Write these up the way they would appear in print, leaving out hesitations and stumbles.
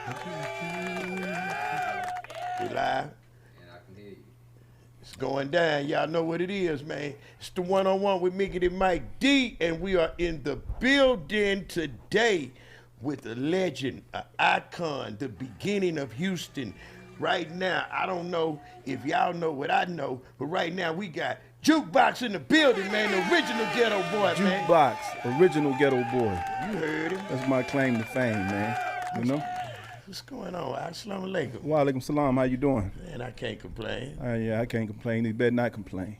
We live. And I can hear you. It's going down. Y'all know what it is, man. It's the one-on-one with Mickey and Mike D, and we are in the building today with a legend, an icon, the beginning of Houston. Right now, I don't know if y'all know what I know, but right now we got JukeBoxx in the building, man, the original Ghetto Boy, man. JukeBoxx, original Ghetto Boy. You heard him. That's my claim to fame, man. You know? What's going on? Assalamu alaikum. Wa alaikum salam. How you doing? Man, I can't complain. Yeah, I can't complain. You better not complain.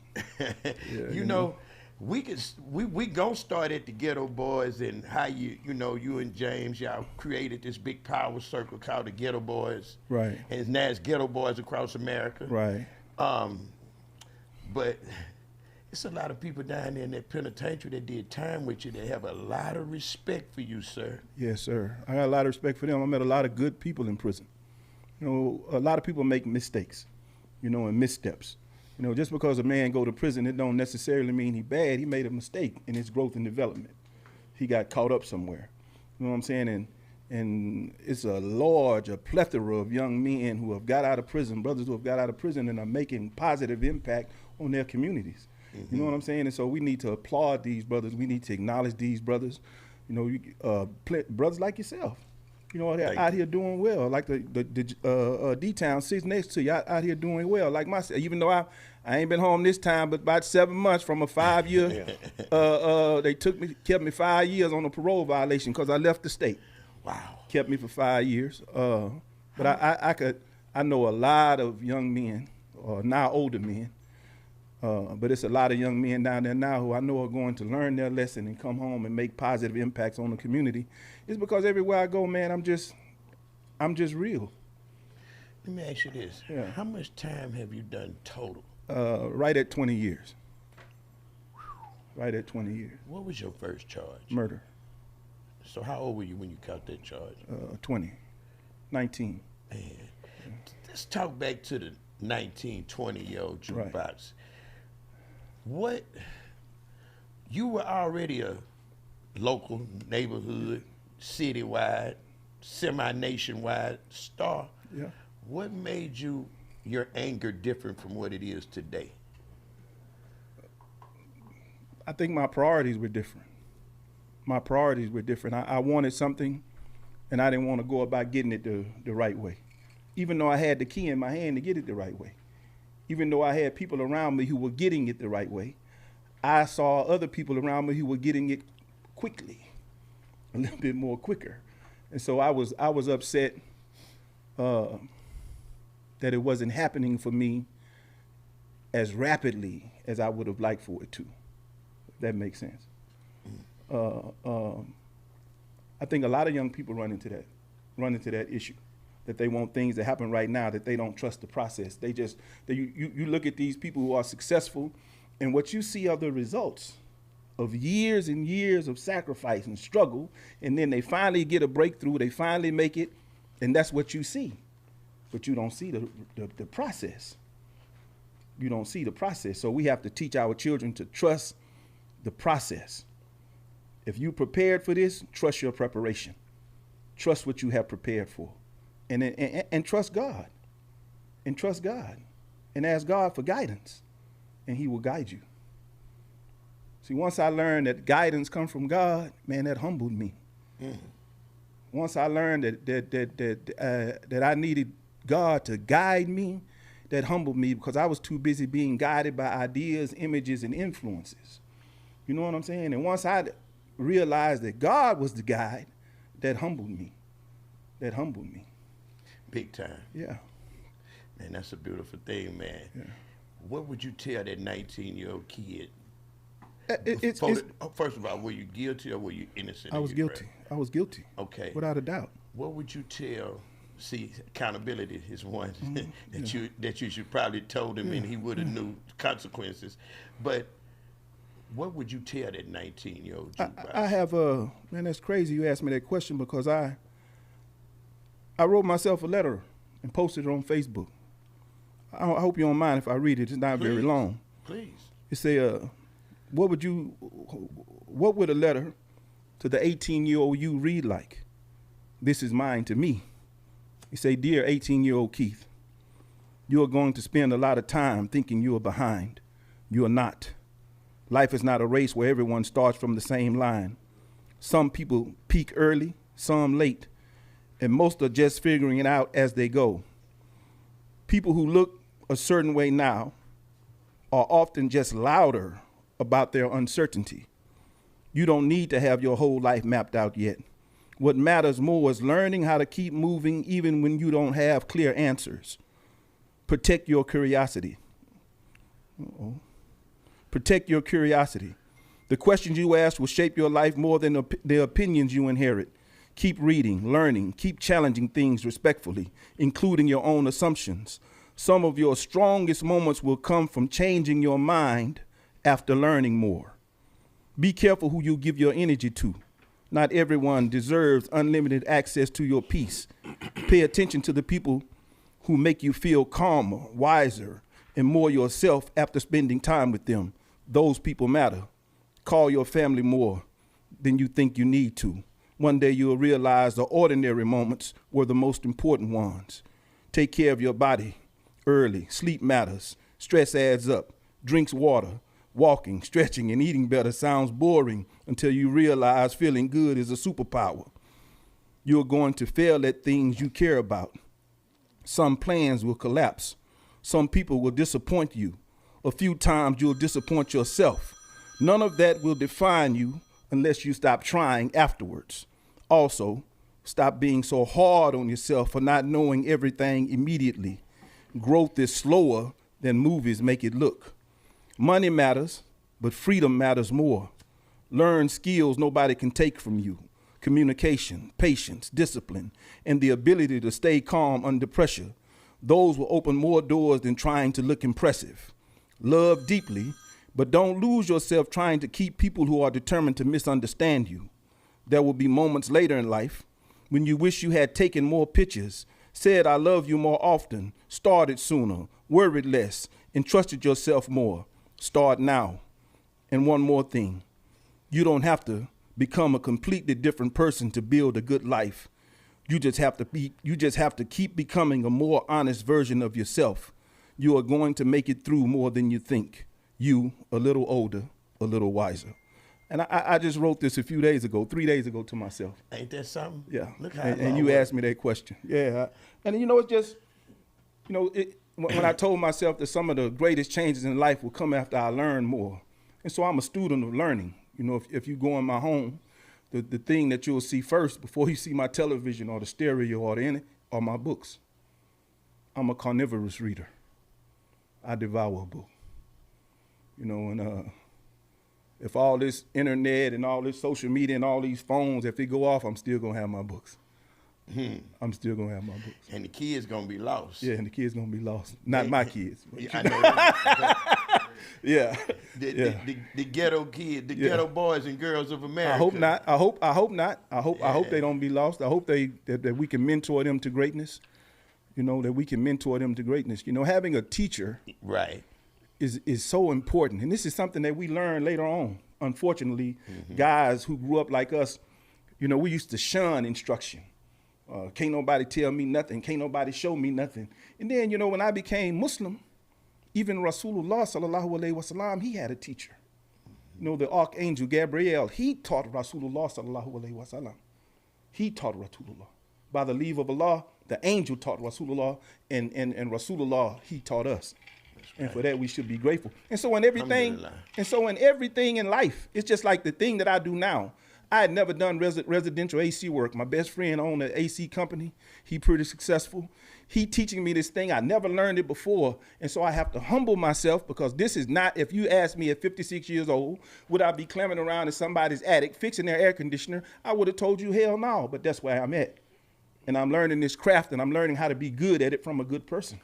You know, we gonna start at the Ghetto Boys and how you and James, y'all created this big power circle called the Ghetto Boys. Right. And now it's Ghetto Boys across America. Right. But it's a lot of people down there in that penitentiary that did time with you that have a lot of respect for you, sir. Yes, sir. I got a lot of respect for them. I met a lot of good people in prison. You know, a lot of people make mistakes, and missteps. Just because a man go to prison, it don't necessarily mean he bad. He made a mistake in his growth and development. He got caught up somewhere. You know what I'm saying? And it's a plethora of young men who have got out of prison, brothers who have got out of prison and are making positive impact on their communities. Mm-hmm. You know what I'm saying? And so we need to applaud these brothers. We need to acknowledge these brothers. Brothers like yourself. They're out here doing well. Like the D-Town sits next to you out here doing well. Like myself, even though I ain't been home this time, but about 7 months from a 5-year, they kept me 5 years on a parole violation because I left the state. Wow. Kept me for 5 years. But I know a lot of young men, or now older men, but it's a lot of young men down there now who I know are going to learn their lesson and come home and make positive impacts on the community. It's because everywhere I go, man, I'm just real. Let me ask you this. Yeah. How much time have you done total? Right at 20 years. Right at 20 years. What was your first charge? Murder. So how old were you when you caught that charge? 20. 19. Man, let's talk back to the 19, 20-year-old JukeBoxx. Right. What, you were already a local, neighborhood, citywide, semi-nationwide star. Yeah. What made your anger different from what it is today? I think my priorities were different. I wanted something, and I didn't want to go about getting it the right way, even though I had the key in my hand to get it the right way. Even though I had people around me who were getting it the right way, I saw other people around me who were getting it quickly, a little bit more quicker. And so I was upset that it wasn't happening for me as rapidly as I would have liked for it to, if that makes sense. I think a lot of young people run into that issue, that they want things to happen right now, that they don't trust the process. You look at these people who are successful, and what you see are the results of years and years of sacrifice and struggle, and then they finally get a breakthrough, they finally make it, and that's what you see. But you don't see the process. You don't see the process. So we have to teach our children to trust the process. If you prepared for this, trust your preparation. Trust what you have prepared for. And trust God. And trust God. And ask God for guidance. And he will guide you. See, once I learned that guidance comes from God, man, that humbled me. Mm. Once I learned that I needed God to guide me, that humbled me because I was too busy being guided by ideas, images, and influences. You know what I'm saying? And once I realized that God was the guide, that humbled me. Big time. Yeah. Man, that's a beautiful thing, man. Yeah. What would you tell that 19-year-old kid? First of all, were you guilty or were you innocent? I was guilty. I was guilty. Okay. Without a doubt. What would you tell? See, accountability is one that you should probably told him, and he would have knew consequences. But what would you tell that 19-year-old JukeBoxx? I have man, that's crazy you asked me that question because I wrote myself a letter and posted it on Facebook. I hope you don't mind if I read it. It's not very long. Please. It say, what would a letter to the 18-year-old you read like? This is mine to me. He say, "Dear 18-year-old Keith, you are going to spend a lot of time thinking you are behind. You are not. Life is not a race where everyone starts from the same line. Some people peak early, some late, and most are just figuring it out as they go. People who look a certain way now are often just louder about their uncertainty. You don't need to have your whole life mapped out yet. What matters more is learning how to keep moving even when you don't have clear answers. Protect your curiosity." Uh-oh. Protect your curiosity. The questions you ask will shape your life more than the opinions you inherit. Keep reading, learning, keep challenging things respectfully, including your own assumptions. Some of your strongest moments will come from changing your mind after learning more. Be careful who you give your energy to. Not everyone deserves unlimited access to your peace. Pay attention to the people who make you feel calmer, wiser, and more yourself after spending time with them. Those people matter. Call your family more than you think you need to. One day you'll realize the ordinary moments were the most important ones. Take care of your body early. Sleep matters. Stress adds up. Drinks water. Walking, stretching, and eating better sounds boring until you realize feeling good is a superpower. You're going to fail at things you care about. Some plans will collapse. Some people will disappoint you. A few times you'll disappoint yourself. None of that will define you unless you stop trying afterwards. Also, stop being so hard on yourself for not knowing everything immediately. Growth is slower than movies make it look. Money matters, but freedom matters more. Learn skills nobody can take from you. Communication, patience, discipline, and the ability to stay calm under pressure. Those will open more doors than trying to look impressive. Love deeply, but don't lose yourself trying to keep people who are determined to misunderstand you. There will be moments later in life when you wish you had taken more pictures, said I love you more often, started sooner, worried less, and trusted yourself more. Start now. And one more thing. You don't have to become a completely different person to build a good life. You just have to keep becoming a more honest version of yourself. You are going to make it through more than you think. You, a little older, a little wiser. And I just wrote this 3 days ago to myself. Ain't that something? Yeah. Look how and you asked me that question. Yeah. And it's just, when I told myself that some of the greatest changes in life will come after I learn more. And so I'm a student of learning. If you go in my home, the thing that you'll see first before you see my television or the stereo or my books. I'm a carnivorous reader. I devour a book. If all this internet and all this social media and all these phones, if they go off, I'm still gonna have my books. I'm still gonna have my books. And the kids gonna be lost. Yeah, and the kids gonna be lost. Not my kids. I know that. Yeah. The ghetto kids, the ghetto boys and girls of America. I hope not. I hope not. I hope they don't be lost. I hope that we can mentor them to greatness. That we can mentor them to greatness. Having a teacher right is so important. And this is something that we learn later on. Unfortunately, guys who grew up like us, we used to shun instruction. Can't nobody tell me nothing. Can't nobody show me nothing. And then, when I became Muslim, even Rasulullah sallallahu alaihi wasallam, he had a teacher. The archangel Gabriel, he taught Rasulullah sallallahu alaihi wasallam. He taught Rasulullah. By the leave of Allah, the angel taught Rasulullah, and Rasulullah, he taught us. And for that, we should be grateful. And so in everything in life, it's just like the thing that I do now. I had never done residential AC work. My best friend owned an AC company. He pretty successful. He teaching me this thing. I never learned it before. And so I have to humble myself because this is not, if you ask me at 56 years old, would I be clambering around in somebody's attic fixing their air conditioner? I would have told you hell no, but that's where I'm at. And I'm learning this craft and I'm learning how to be good at it from a good person.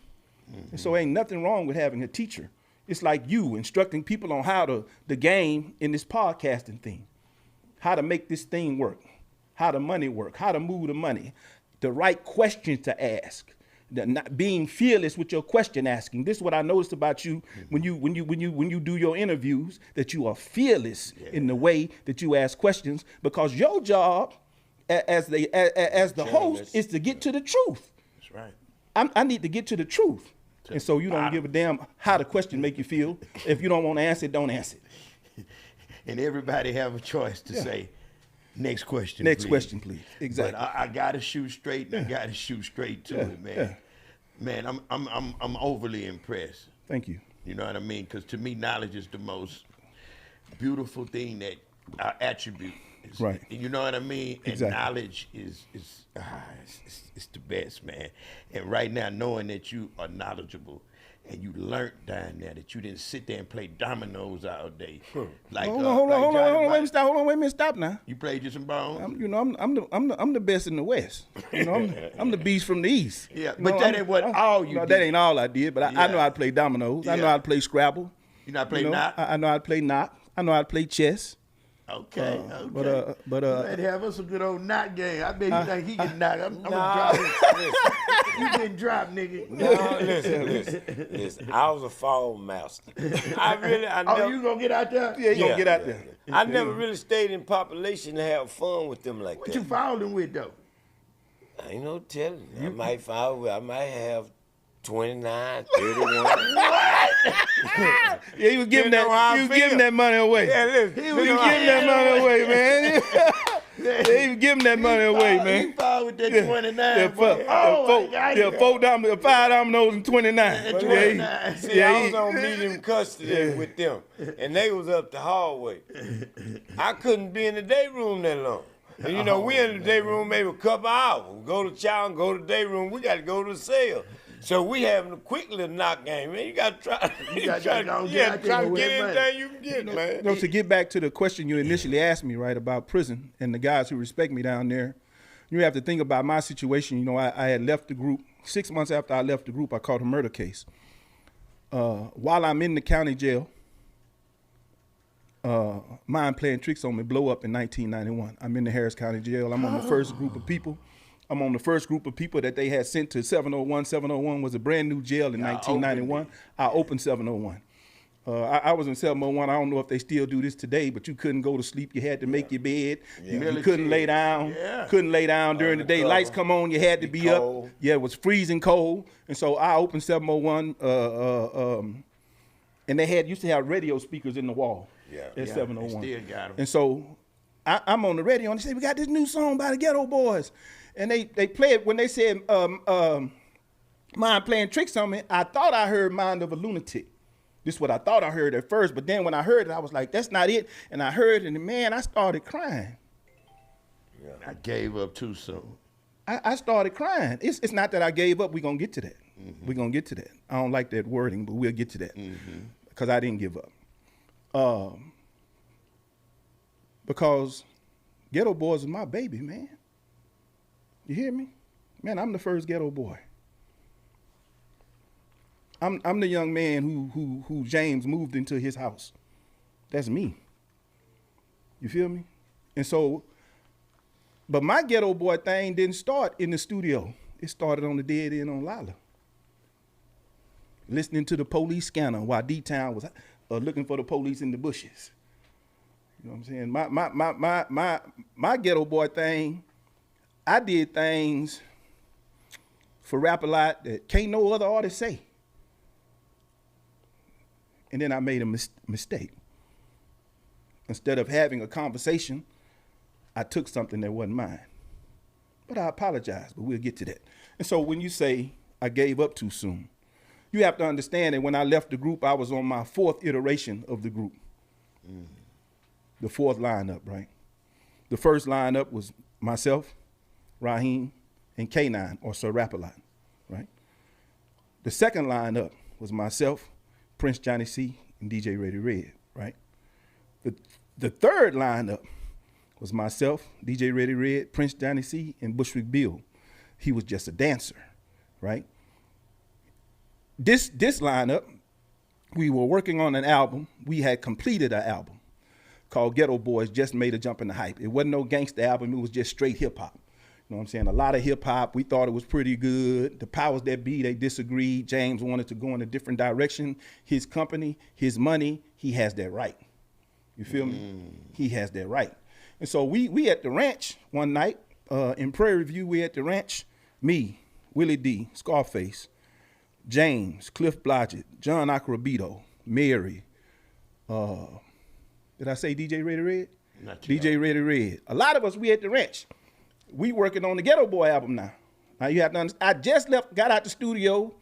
And so ain't nothing wrong with having a teacher. It's like you instructing people on how the game in this podcasting thing. How to make this thing work, how the money work, how to move the money, the right questions to ask, not being fearless with your question asking. This is what I noticed about you when you do your interviews, that you are fearless in the way that you ask questions, because your job as the host is to get to the truth. right. I need to get to the truth. And so you don't give a damn how the question make you feel. If you don't want to answer it, don't answer it. And everybody have a choice to say, next question, Next please. question, please. Exactly. But I gotta shoot straight, and I gotta shoot straight to it, man. Yeah. Man, I'm overly impressed. Thank you. You know what I mean? Because to me, knowledge is the most beautiful thing that our attribute is. Right. You know what I mean? Exactly. And knowledge is it's the best, man. And right now, knowing that you are knowledgeable and you learned down there, that you didn't sit there and play dominoes all day. Like, Hold on, wait a minute, stop now. You played you some bones? I'm the best in the West. You know, I'm the beast from the East. Yeah, You but know, that ain't what all you no, did. that ain't all I did, but I Yeah. know how to play dominoes. I know Yeah. how to play Scrabble. You not play You know, knock? I know how to play knock. I know how to play chess. Okay, but, okay. but, You better have us a good old knock game. I bet you think he can knock. I'm gonna drop him. You been dropped, nigga. No, listen. I was a fall master. I Oh, never, you gonna get out there? Yeah, you gonna get out there. I never really stayed in population to have fun with them like What that. you fouling with though? I ain't no telling. I might have 29, 31. Yeah, he was giving Depending on how I that. He was feel. giving that money away. Yeah, listen. He was giving that money away, man. Yeah, he was giving that money away, He man. fouled with that 29. Yeah, boy. Oh, 5 dominoes and 29. And Yeah, 29. See, I was on medium custody with them, and they was up the hallway. I couldn't be in the day room that long. And you know, we in the day room maybe a couple hours. Go to chow and go to the day room. We got to go to the cell. So we having a quick little knock game, man. You got to try. You gotta try go to get out there try to and get win money. anything you can get, man. No, to get back to the question you initially asked me, right, about prison and the guys who respect me down there, you have to think about my situation. You know, I had left the group. 6 months after I left the group, I caught a murder case. While I'm in the county jail, mind playing tricks on me blow up in 1991. I'm in the Harris County Jail. I'm on the first group of people. I'm on the first group of people that they had sent to 701. 701 was a brand new jail in 1991. I opened 701. I was in 701. I don't know if they still do this today, but you couldn't go to sleep. You had to make your bed. You couldn't lay down. Yeah. Couldn't lay down during the day. Lights come on, you had to be up. cold. Yeah, it was freezing cold. And so I opened 701, and they used to have radio speakers in the wall at 701. They still got 'em. And so I'm on the radio, and they say, we got this new song by the Ghetto Boys. And they play it when they said, mind playing tricks on me, I thought I heard Mind of a Lunatic. This is what I thought I heard at first, but then when I heard it, I was like, that's not it. And I heard it, and man, I started crying. I gave up too soon. I started crying. It's not that I gave up. We're going to get to that. We're going to get to that. I don't like that wording, but we'll get to that. Because I didn't give up. Because Ghetto Boys is my baby, man. You hear me? Man, I'm the first Ghetto Boy. I'm the young man who James moved into his house. That's me. You feel me? And so, but my Ghetto Boy thing didn't start in the studio. It started on the dead end on Lala. Listening to the police scanner while D-Town was looking for the police in the bushes. You know what I'm saying? My Ghetto Boy thing, I did things for Rap A Lot that can't no other artist say. And then I made a mistake. Instead of having a conversation, I took something that wasn't mine. But I apologize, but we'll get to that. And so when you say I gave up too soon, you have to understand that when I left the group, I was on my 4th iteration of the group. The 4th lineup, right? The first lineup was myself, Raheem, and K9, or Sir Rap-A-Lot, right? The second lineup was myself, Prince Johnny C, and DJ Ready Red, right? The third lineup was myself, DJ Ready Red, Prince Johnny C, and Bushwick Bill. He was just a dancer, right? This lineup, we were working on an album. We had completed an album called Ghetto Boys, Just Made a Jump in the Hype. It wasn't no gangster album. It was just straight hip hop. You know what I'm saying? A lot of hip hop. We thought it was pretty good. The powers that be, they disagreed. James wanted to go in a different direction. His company, his money, he has that right. You feel me? He has that right. And so we at the ranch one night, in Prairie View, we at the ranch, me, Willie D, Scarface, James, Cliff Blodgett, John Acrobito, Mary. Did I say DJ Ready Red? Not yet. DJ Ready Red. A lot of us, we at the ranch. We working on the Ghetto Boy album now. Now you have to understand, I just got out the studio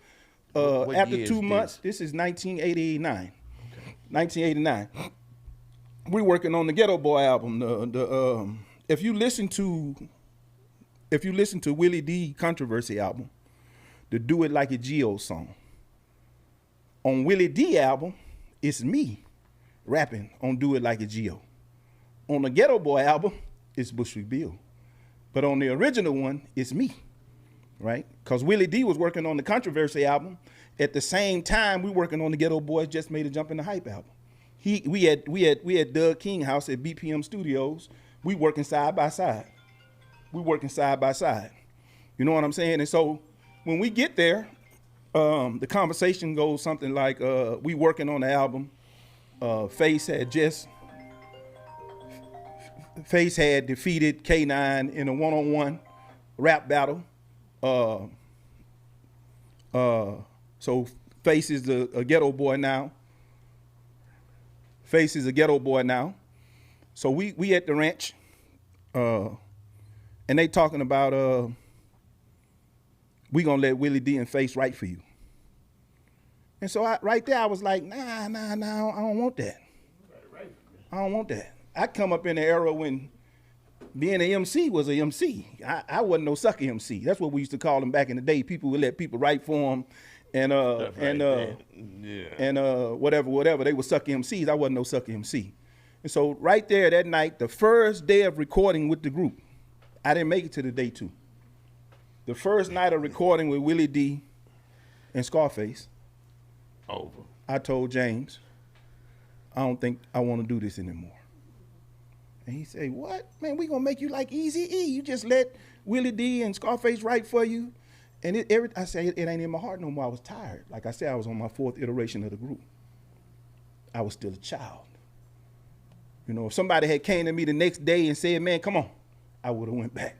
What after year 2 is months. This is 1989. Okay. 1989. We're working on the Ghetto Boy album. If you listen to Willie D Controversy album, the Do It Like a Geo song. On Willie D album, it's me rapping on Do It Like a Geo. On the Ghetto Boy album, it's Bushwick Bill. But on the original one, it's me, right? Because Willie D was working on the Controversy album. At the same time, we working on the Ghetto Boys Just Made a Jump in the Hype album. We had Doug King house at BPM Studios. We working side by side. You know what I'm saying? And so when we get there, the conversation goes something like, we working on the album. Face had defeated K9 in a one-on-one rap battle. So Face is a ghetto boy now. So we at the ranch, and they talking about we gonna let Willie D and Face write for you. And so right there I was like, nah, I don't want that. I come up in the era when being an MC was a MC. I wasn't no sucker MC. That's what we used to call them back in the day. People would let people write for them, and whatever. They were sucker MCs. I wasn't no sucker MC. And so right there that night, the first day of recording with the group, I didn't make it to the day 2. The first night of recording with Willie D and Scarface, over. I told James, I don't think I want to do this anymore. And he said, what? Man, we gonna make you like Eazy-E. You just let Willie D and Scarface write for you. And I said, it ain't in my heart no more. I was tired. Like I said, I was on my 4th iteration of the group. I was still a child. You know, if somebody had came to me the next day and said, man, come on, I would have went back.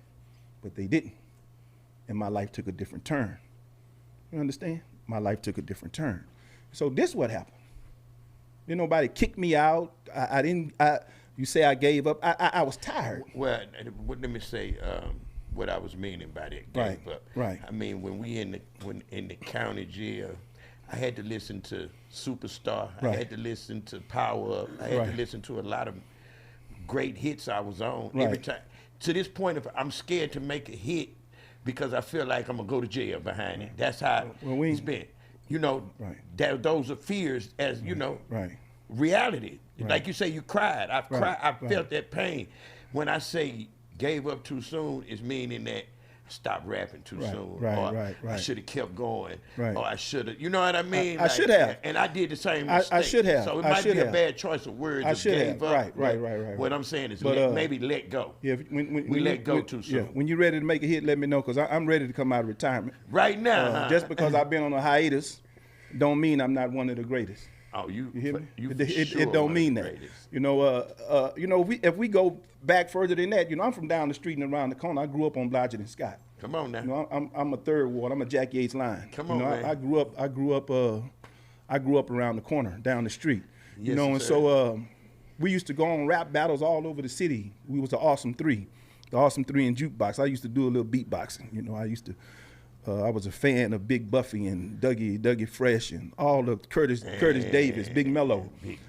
But they didn't. And my life took a different turn. You understand? My life took a different turn. So this what happened. Didn't nobody kick me out. You say I gave up. I was tired. Well, let me say what I was meaning by that. Gave up. Right. I mean, when in the county jail, I had to listen to Superstar. Right. I had to listen to Power Up. I had to listen to a lot of great hits I was on every time. To this point, if I'm scared to make a hit because I feel like I'm gonna go to jail behind it. That's how it's been. You know, those are fears, as you know. Right. Reality. Like you say, you cried. I've cried. I felt that pain. When I say gave up too soon, it's meaning that I stopped rapping too soon. Or I should have kept going. Or I should have. You know what I mean? I should have. And I did the same mistake. I should have. So it might be a bad choice of words. I should gave have. up. Right. What I'm saying is maybe let go. Yeah, we let go too soon. Yeah, when you're ready to make a hit, let me know, because I'm ready to come out of retirement. Right now. Just because I've been on a hiatus don't mean I'm not one of the greatest. Oh, you hear me? It don't mean that. You know, if we go back further than that, you know, I'm from down the street and around the corner. I grew up on Blodgett and Scott. Come on now. You know, I'm a 3rd ward. I'm a Jack Yates line. Come on, man. I grew up around the corner, down the street. Yes, you know, and sir. so we used to go on rap battles all over the city. We was the Awesome 3 and JukeBoxx. I used to do a little beatboxing. You know, I was a fan of Big Buffy and Dougie Fresh and all of Curtis Davis, Big Mello. You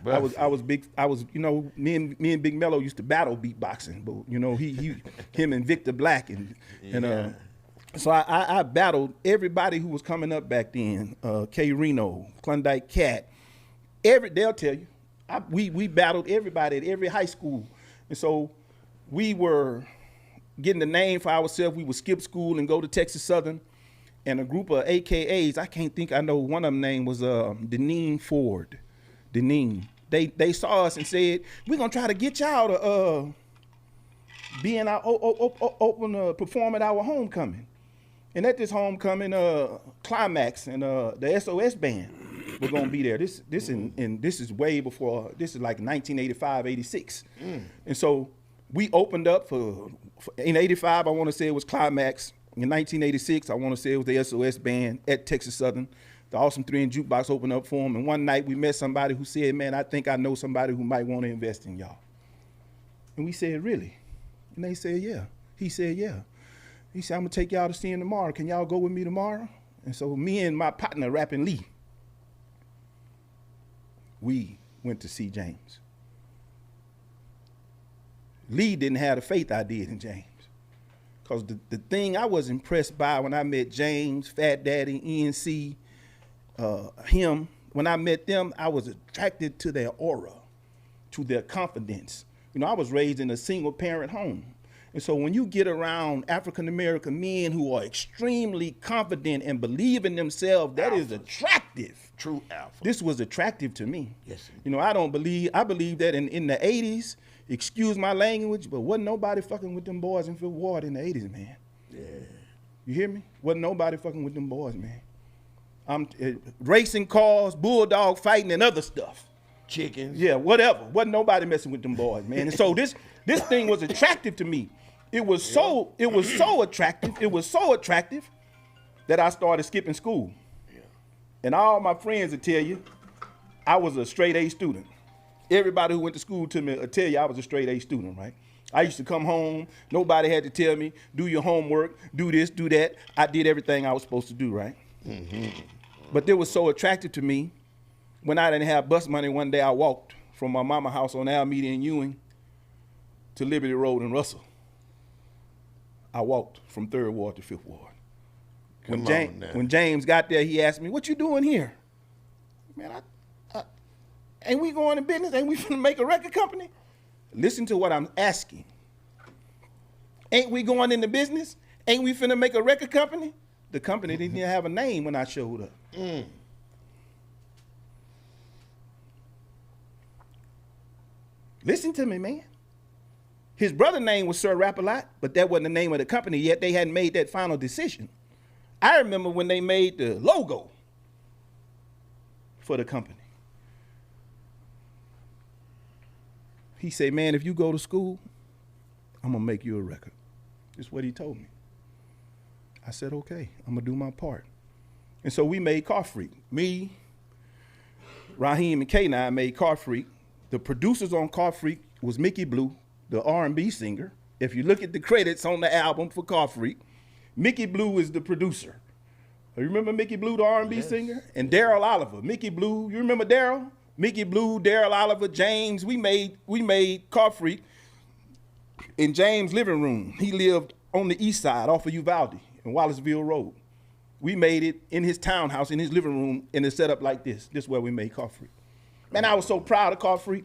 know, me and Big Mello used to battle beatboxing, but you know, him and Victor Black so I battled everybody who was coming up back then. K Reno, Klondike Cat, they'll tell you. We battled everybody at every high school. And so we were getting the name for ourselves. We would skip school and go to Texas Southern. And a group of AKAs, I know one of them name was Deneen Ford. Deneen. They saw us and said, we're going to try to get y'all to be in our perform at our homecoming. And at this homecoming, Climax and the SOS band were going to be there. This is way before, this is like 1985, 86. And so we opened up for in 85, I want to say it was Climax. In 1986, I want to say it was the SOS band at Texas Southern. The Awesome 3 and JukeBoxx opened up for them. And one night we met somebody who said, man, I think I know somebody who might want to invest in y'all. And we said, really? And they said, yeah. He said, yeah. He said, I'm going to take y'all to see him tomorrow. Can y'all go with me tomorrow? And so me and my partner, Rappin' Lee, we went to see James. Lee didn't have the faith I did in James. Because the thing I was impressed by when I met James, Fat Daddy, ENC, him, when I met them, I was attracted to their aura, to their confidence. You know, I was raised in a single parent home. And so when you get around African-American men who are extremely confident and believe in themselves, that is attractive. True alpha. This was attractive to me. Yes, sir. You know, I believe that in the 80s, excuse my language, but wasn't nobody fucking with them boys in Fifth Ward in the 80s, man. Yeah. You hear me? Wasn't nobody fucking with them boys, man. I'm racing cars, bulldog fighting, and other stuff. Chickens. Yeah, whatever. Wasn't nobody messing with them boys, man. And so this thing was attractive to me. It was so attractive. It was so attractive that I started skipping school. Yeah. And all my friends will tell you, I was a straight A student. Everybody who went to school to me will tell you I was a straight A student, right? I used to come home. Nobody had to tell me, do your homework, do this, do that. I did everything I was supposed to do, right? Mm-hmm. But it was so attractive to me. When I didn't have bus money, one day I walked from my mama house on Alameda and Ewing to Liberty Road in Russell. I walked from 3rd Ward to 5th Ward. When James got there, he asked me, what you doing here? Man, ain't we going in business? Ain't we finna make a record company? Listen to what I'm asking. Ain't we going into business? Ain't we finna make a record company? The company didn't even have a name when I showed up. Mm. Listen to me, man. His brother's name was Sir Rap-A-Lot, but that wasn't the name of the company yet. They hadn't made that final decision. I remember when they made the logo for the company. He said, man, if you go to school, I'm going to make you a record. That's what he told me. I said, okay, I'm going to do my part. And so we made Car Freak. Me, Raheem, and K9 made Car Freak. The producers on Car Freak was Mickey Blue, the R&B singer. If you look at the credits on the album for Car Freak, Mickey Blue is the producer. You remember Mickey Blue, the R&B singer? And Daryl Oliver. Mickey Blue, you remember Daryl? Mickey Blue, Daryl Oliver, James. We made Car Freak in James' living room. He lived on the east side off of Uvalde in Wallaceville Road. We made it in his townhouse, in his living room, and it's set up like this. This is where we made Car Freak. Man, I was so proud of Car Freak,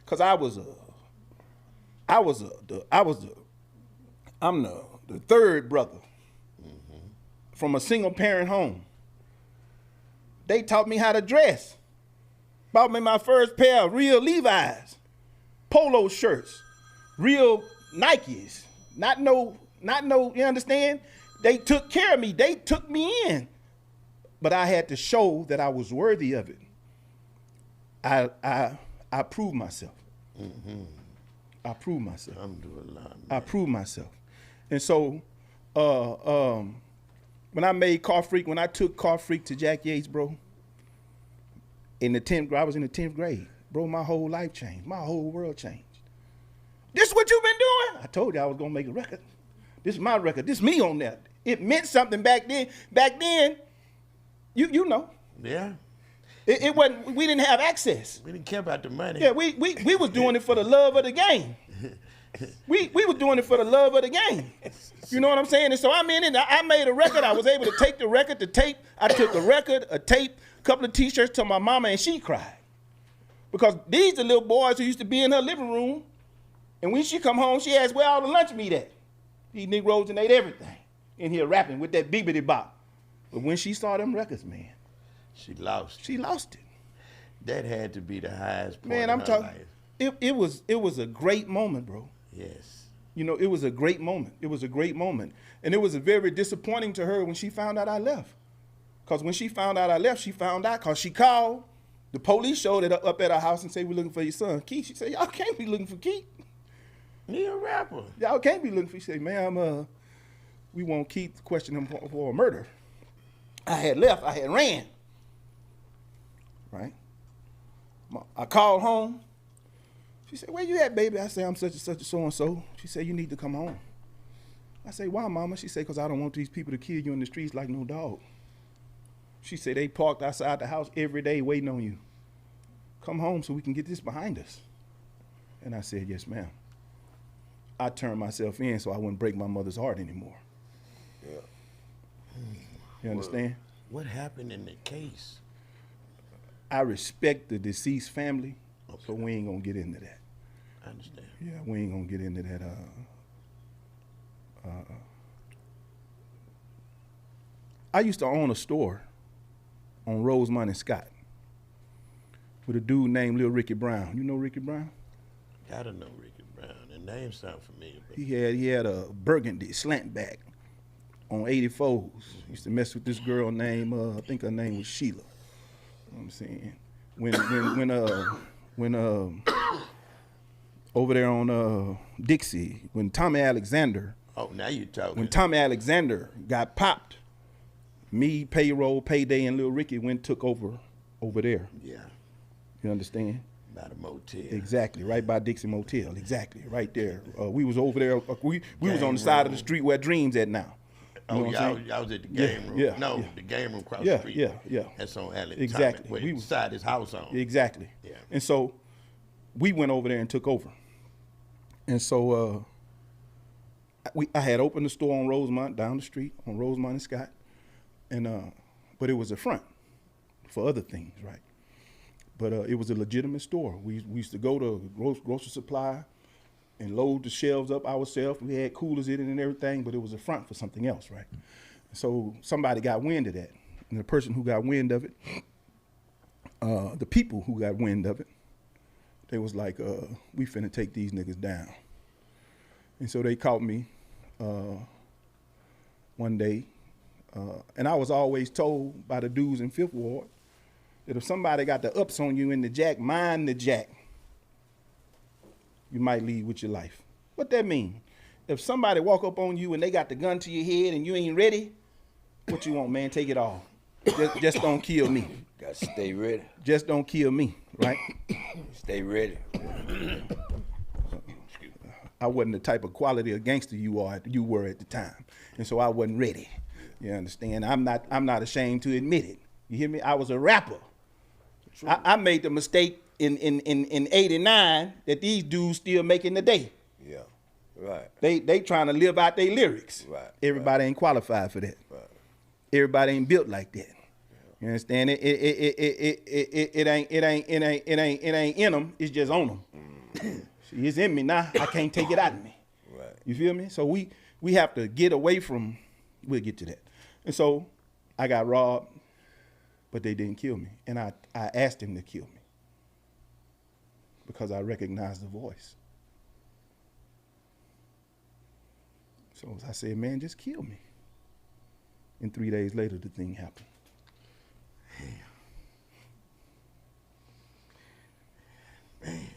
because I'm the third brother from a single parent home. They taught me how to dress. Bought me my first pair of real Levi's, polo shirts, real Nikes. Not no, you understand? They took care of me. They took me in. But I had to show that I was worthy of it. I proved myself. Mm-hmm. I proved myself. I proved myself. And so when I made Car Freak, when I took Car Freak to Jack Yates, bro, in the 10th grade, I was in the 10th grade. Bro, my whole life changed. My whole world changed. This what you been doing? I told you I was gonna make a record. This is my record. This is me on that. It meant something back then. Back then, you know. Yeah. It wasn't, we didn't have access. We didn't care about the money. Yeah, we was doing it for the love of the game. We was doing it for the love of the game. You know what I'm saying? And so I'm in it. I made a record. I was able to take the record, the tape. I took a record, a tape, a couple of T-shirts to my mama, and she cried. Because these the little boys who used to be in her living room, and when she come home, she asked, where all the lunch meat at? These Negroes and ate everything in here rapping with that bibbity bop. But when she saw them records, man, she lost. She lost it. That had to be the highest point man, in I'm her talking. life. It was a great moment, bro. Yes. You know, it was a great moment. It was a great moment. And it was very disappointing to her when she found out I left. Because when she found out I left, she found out because she called. The police showed it up at her house and said, we're looking for your son, Keith. She said, y'all can't be looking for Keith. He a rapper. Y'all can't be looking for. She said, ma'am, we want Keith to question him for a murder. I had left. I had ran. Right? I called home. She said, where you at, baby? I said, I'm such and such and so-and-so. She said, you need to come home. I said, why, mama? She said, because I don't want these people to kill you in the streets like no dog. She said, they parked outside the house every day waiting on you. Come home so we can get this behind us. And I said, yes, ma'am. I turned myself in so I wouldn't break my mother's heart anymore. Yeah. You understand? What happened in the case? I respect the deceased family, so we ain't gonna get into that. I understand. Yeah, we ain't gonna get into that. I used to own a store on Rosemont and Scott with a dude named Lil Ricky Brown. You know Ricky Brown? Gotta know Ricky Brown. The name sound familiar. But He had a burgundy slant back on 84s. Used to mess with this girl named I think her name was Sheila. You know what I'm saying? When over there on Dixie, when Tommy Alexander oh, now you talking. When Tommy Alexander got popped, me, Payroll, Payday, and Lil Ricky took over there. Yeah, You understand? by the motel. Exactly, right by Dixie Motel. Exactly, right there. We was over there. We was on Game the side of the room. street where Dreams at now. You know Oh, what y'all, I'm saying? y'all was at the game room. yeah, No, yeah. the game room across Yeah, the street. yeah. That's on Allen. Exactly. Where We he was- side his house on. Exactly. Yeah. And so we went over there and took over. And so I had opened the store on Rosemont, down the street on Rosemont and Scott, and but it was a front for other things, right? But it was a legitimate store. We used to go to grocery supply and load the shelves up ourselves. We had coolers in it and everything, but it was a front for something else, right? So somebody got wind of that, and the person who got wind of it, the people who got wind of it, they was like, we finna take these niggas down. And so they caught me one day, and I was always told by the dudes in Fifth Ward that if somebody got the ups on you in the jack, mind the jack, you might leave with your life. What that mean? If somebody walk up on you and they got the gun to your head and you ain't ready, what you want, man? Take it all. Just don't kill me. Gotta stay ready. Just don't kill me, right? Stay ready. I wasn't the type of quality of gangster you were at the time, and so I wasn't ready. You understand? I'm not ashamed to admit it. You hear me? I was a rapper. I made the mistake in '89 that these dudes still making today. Yeah. Right. They trying to live out their lyrics. Right, Everybody ain't qualified for that. Right. Everybody ain't built like that. You understand? It ain't in them. It's just on them. See, it's in me now. I can't take it out of me. Right. You feel me? So we have to get away from. We'll get to that. And so I got robbed, but they didn't kill me, and I asked them to kill me because I recognized the voice. So I said, man, just kill me. And 3 days later, the thing happened. Man.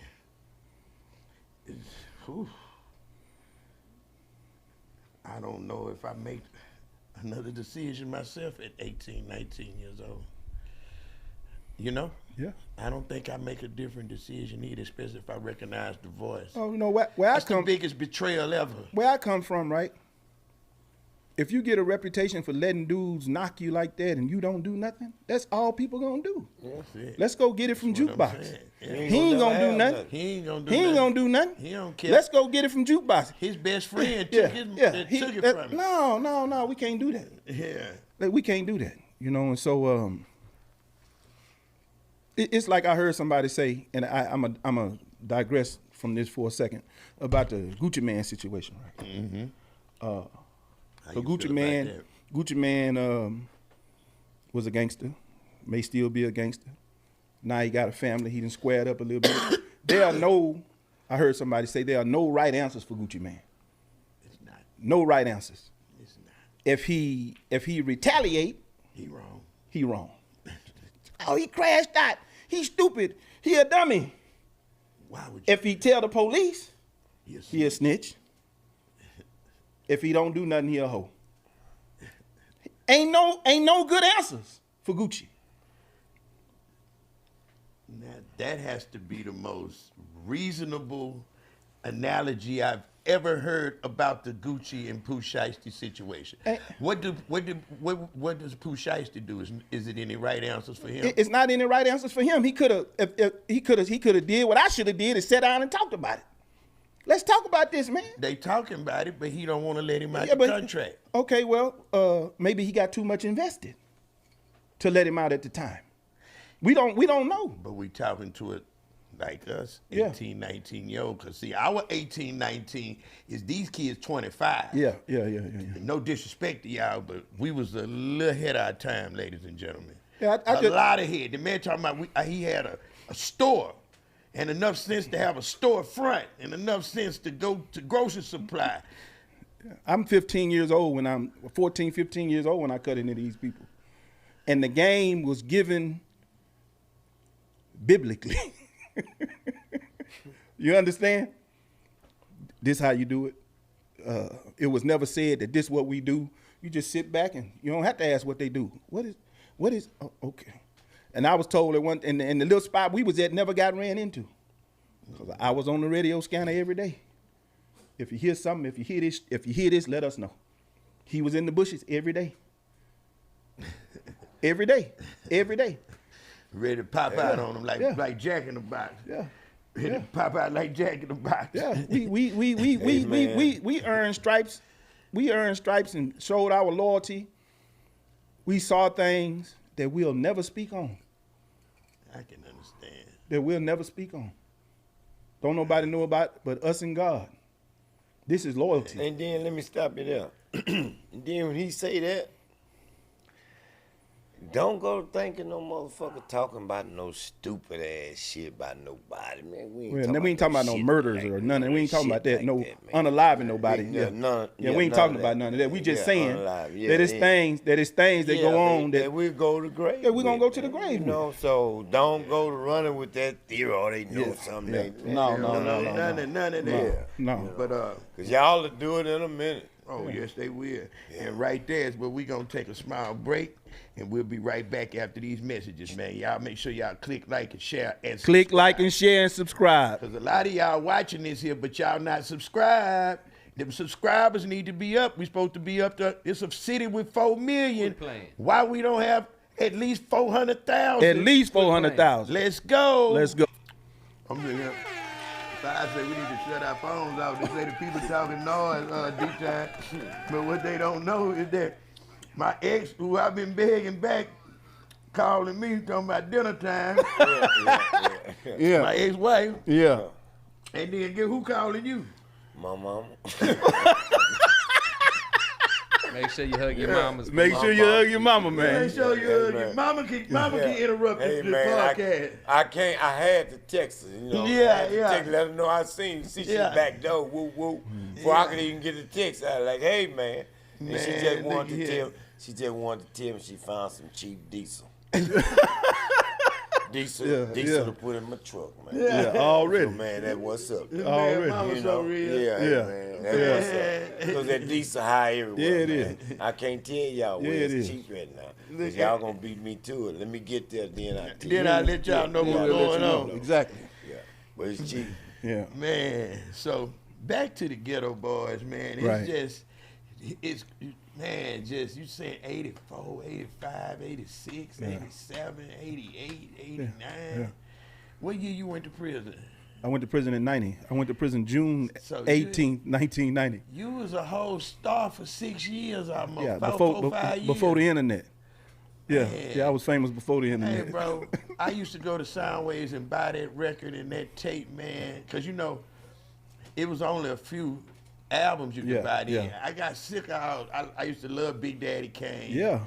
Whew. I don't know if I make another decision myself at 18, 19 years old. You know? Yeah. I don't think I make a different decision either, especially if I recognize the voice. Oh, you know where That's the biggest betrayal ever. Where I come from, right? If you get a reputation for letting dudes knock you like that and you don't do nothing, that's all people gonna do. That's it. Let's go get it from That's what I'm JukeBoxx. saying. Yeah. He ain't gonna do have nothing. He ain't gonna do He ain't nothing. gonna do nothing. He don't care. Let's go get it from JukeBoxx. His best friend Yeah, took, yeah. took He- it that- from him. No, we can't do that. Yeah. Like, we can't do that, you know. And so, it's like I heard somebody say, and I'm a digress from this for a second about the Gucci Man situation, right? Mm-hmm. So you Gucci feel Man, about that? Gucci Man was a gangster, may still be a gangster. Now he got a family. He done squared up a little bit. I heard somebody say there are no right answers for Gucci Man. It's not. No right answers. It's not. If he retaliate, He wrong. he wrong. Oh, he crashed out. He's stupid. He a dummy. Why would you? If he tell the police, He a he a snitch. If he don't do nothing, he a hoe. Ain't no good answers for Gucci. Now, that has to be the most reasonable analogy I've ever heard about the Gucci and Pooh Shiesty situation. What does Pooh Shiesty do? Is it any right answers for him? It's not any right answers for him. He could have he could have did what I should have did and sat down and talked about it. Let's talk about this, man. They talking about it, but he don't want to let him out the contract. Okay, well, maybe he got too much invested to let him out at the time. We don't know. But we talking to it like us, Yeah. 18, 19-year-old. Because, see, our 18, 19 is these kids 25. Yeah. No disrespect to y'all, but we was a little ahead of our time, ladies and gentlemen. Yeah, a lot ahead. The man talking about he had a store and enough sense to have a store front and enough sense to go to grocery supply. I'm 15 years old when I'm 14, 15 years old when I cut into these people. And the game was given biblically. You understand? This how you do it. It was never said that this what we do. You just sit back and you don't have to ask what they do. What is oh, okay. And I was told that one in the little spot we was at never got ran into. Because I was on the radio scanner every day. If you hear something, if you hear this, let us know. He was in the bushes every day. Every day. Ready to pop out on them like Jack in the Box. Yeah. Ready to pop out like Jack in the Box. Yeah. We earned stripes. We earned stripes and showed our loyalty. We saw things that we'll never speak on. I can understand. That we'll never speak on. Don't nobody know about but us and God. This is loyalty. And then let me stop you there. And then when he say that, don't go thinking no motherfucker talking about no stupid ass shit about nobody, man. We ain't talking about no murders or none. We ain't talking about that. No unaliving nobody. We ain't talking about none of that. We just saying that it's things that go on that we go to the grave. Yeah, we gonna go to the grave. You know, so don't go to running with that theory. Or they know something. No. None of that. No. But cause y'all will do it in a minute. Oh yes, they will. And right there is where we gonna take a small break, and we'll be right back after these messages, man. Y'all make sure y'all click like and share and subscribe. Click like and share and subscribe. Cause a lot of y'all watching this here, but y'all not subscribed. Them subscribers need to be up. We supposed to be up to. It's a city with 4 million. Why we don't have at least 400,000? At least 400,000. Let's go. I'm here. I say we need to shut our phones off. They say the people talking noise deep time. But what they don't know is that my ex, who I've been begging back, calling me, talking about dinner time. Yeah. My ex-wife. Yeah. And then get who calling you? My mama. Make sure you hug your mamas. Make sure you hug your mama, man. Make sure you hug your mama. Can interrupt the podcast. I can't. I had to text her. You know. Text, let her know I seen you. See, she back door. Woo woo. Before I could even get the text, I was like, "Hey, man." And she just wanted to tell. She just wanted to tell me she found some cheap diesel. Diesel to put in my truck, man. Yeah, already. So, man, that what's up. Already. You know, man, that what's up. Because that diesel high everywhere. Yeah, it man. I can't tell y'all where it's cheap right now. Because y'all gonna beat me to it. Let me get there, then I'll let y'all know what's going on. Exactly. Yeah, but it's cheap. Yeah. Man, so back to the Ghetto Boys, man. It's just, you saying 84, 85, 86, 87, 88, 89. Yeah. What year you went to prison? I went to prison in 90. I went to prison June 18th, 1990. You was a whole star for 6 years almost. Yeah, 5 years. before the internet. Yeah, I was famous before the internet. Hey, bro, I used to go to Soundwaves and buy that record and that tape, man, because, you know, it was only a few albums you could buy then. I got sick of I used to love Big Daddy Kane. Yeah.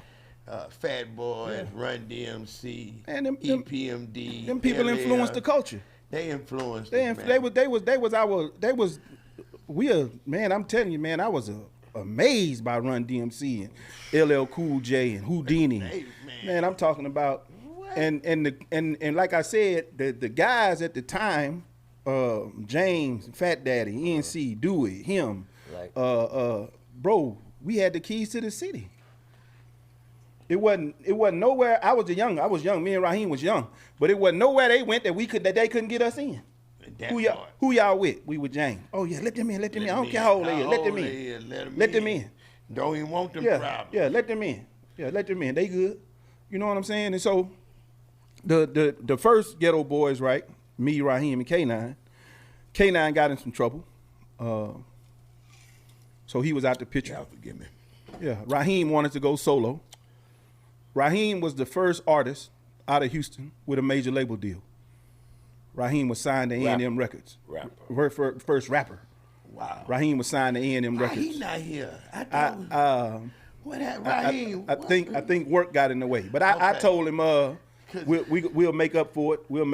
Fat Boys, Run DMC, and EPMD. Them people influenced the culture. They influenced man. I'm telling you, man, I was amazed by Run DMC and LL Cool J and Houdini. Man, I'm talking about and like I said, the guys at the time, James, Fat Daddy, ENC, Dewey, him, bro, we had the keys to the city. It wasn't nowhere. I was young. Me and Raheem was young, but it wasn't nowhere they went that they couldn't get us in. Who y'all with? We with James. Oh yeah, let them in. I don't care how old they is. Let them in. Don't even want them problems. Yeah, let them in. They good. You know what I'm saying? And so the first Ghetto Boys, right? Me, Raheem, and K9. K9 got in some trouble. So he was out the picture. Y'all forgive me. Yeah, Raheem wanted to go solo. Raheem was the first artist out of Houston with a major label deal. Raheem was signed to A&M Records. First rapper. Wow. Raheem was signed to A&M Records. He not here. What happened, Raheem? I think work got in the way. But I told him we'll make up for it. We'll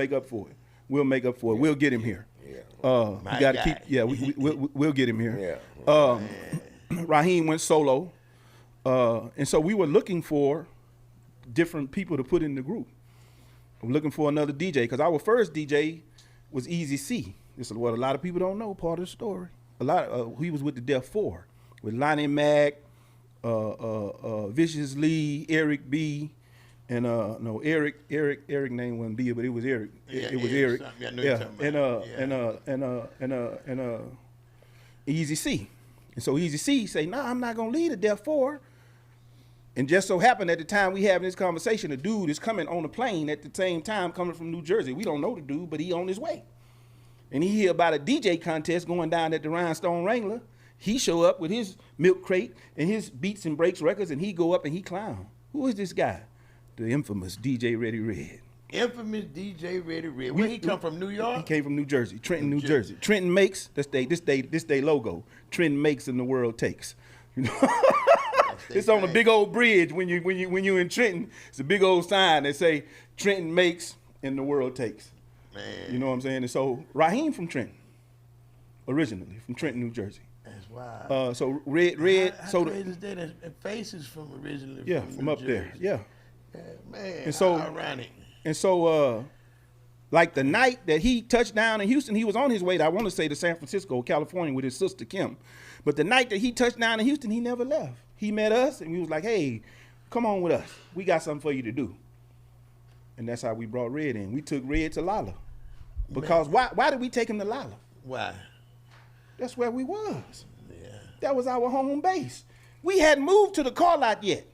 get him here. Yeah. We got to keep. Yeah, we'll get him here. Yeah. Raheem went solo, and so we were looking for different people to put in the group. I'm looking for another DJ because our first DJ was Easy C. This is what a lot of people don't know. Part of the story. He was with the Def 4 with Lonnie Mac, Vicious Lee, Eric B, and Eric name wasn't B, but it was Eric. It was Eric. And Easy C. And so Easy C say, "Nah, I'm not gonna lead the Def 4." And just so happened at the time we having this conversation, a dude is coming on the plane at the same time coming from New Jersey. We don't know the dude, but he on his way. And he hear about a DJ contest going down at the Rhinestone Wrangler. He show up with his milk crate and his Beats and Breaks records, and he go up and he clown. Who is this guy? The infamous DJ Ready Red. Infamous DJ Ready Red. Where he come from? New York? He came from New Jersey, Trenton, New Jersey. Trenton makes, this day logo. Trenton makes and the world takes. You know? It's on a big old bridge when you in Trenton. It's a big old sign that say Trenton makes and the world takes. Man. You know what I'm saying? And so Raheem from Trenton, originally from Trenton, New Jersey. That's wild. So Red. How crazy is that? Faces from originally. Yeah, from from New up Jersey. there. Yeah. Man. And so ironic. And so, like the night that he touched down in Houston, he was on his way to, I want to say, to San Francisco, California, with his sister Kim. But the night that he touched down in Houston, he never left. He met us, and we was like, "Hey, come on with us. We got something for you to do." And that's how we brought Red in. We took Red to Lala. Because why did we take him to Lala? Why? That's where we was. Yeah. That was our home base. We hadn't moved to the car lot yet.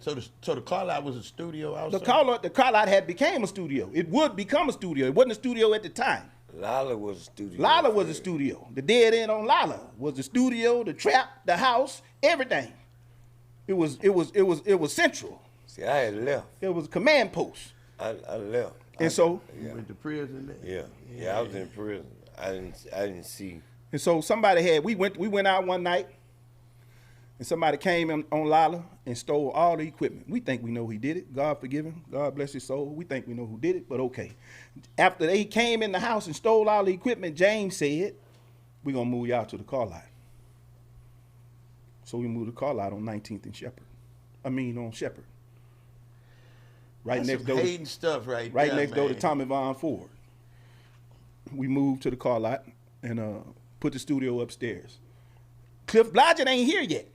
So the car lot was a studio outside? The car lot had became a studio. It would become a studio. It wasn't a studio at the time. Lala was a studio. Lala was a studio. The dead end on Lala was the studio, the trap, the house, everything. It was central. See, I had left. It was a command post. I left. And so You went to prison there? Yeah, I was in prison. I didn't see. And so we went out one night, and somebody came on Lala and stole all the equipment. We think we know who did it. God forgive him. God bless his soul. We think we know who did it, but okay. After they came in the house and stole all the equipment, James said, "We're going to move y'all to the car lot." So we moved the car lot on 19th and Shepherd. On Shepherd. Right next door. Hating stuff right next door to Tommy Von Ford. We moved to the car lot and put the studio upstairs. Cliff Blodgett ain't here yet.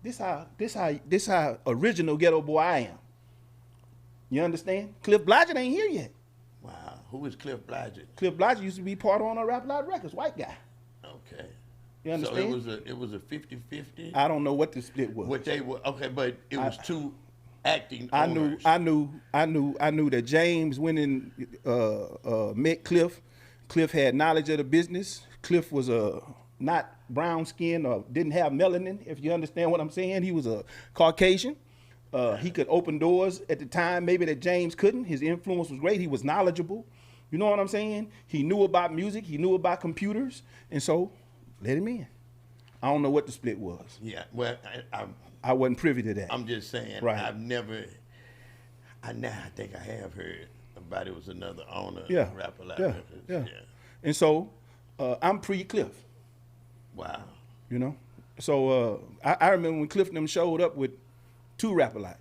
This how original Ghetto Boy I am. You understand? Cliff Blodgett ain't here yet. Wow. Who is Cliff Blodgett? Cliff Blodgett used to be part on a Rap Loud Records, white guy. Okay. You understand? So it was a 50-50? I don't know what the split was. What they were, okay, but it was two acting I owners. knew that James went in, met Cliff. Cliff had knowledge of the business. Cliff was not brown skinned or didn't have melanin, if you understand what I'm saying. He was a Caucasian. He could open doors at the time maybe that James couldn't. His influence was great. He was knowledgeable. You know what I'm saying? He knew about music. He knew about computers. And so, let him in. I don't know what the split was. Yeah, well, I wasn't privy to that. I'm just saying, Right. I think I have heard about it was another owner Yeah, of Rap Loud yeah, Records. yeah. And so, I'm pre-Cliff. Wow. You know, so I remember when Cliff and them showed up with two Rap Loud,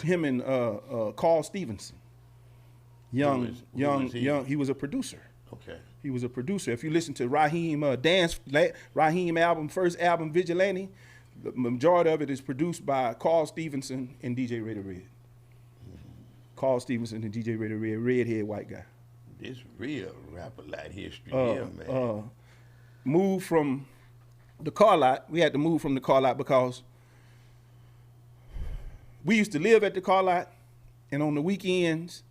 him and Carl Stevenson. Young. He was a producer. Okay. He was a producer. If you listen to Raheem first album, Vigilante, The majority of it is produced by Carl Stevenson and DJ Ray the Red. Carl Stevenson and DJ Ray the Red, redhead white guy. This real rapper lot history here, man. Moved from the car lot. We had to move from the car lot because we used to live at the car lot, and on the weekends,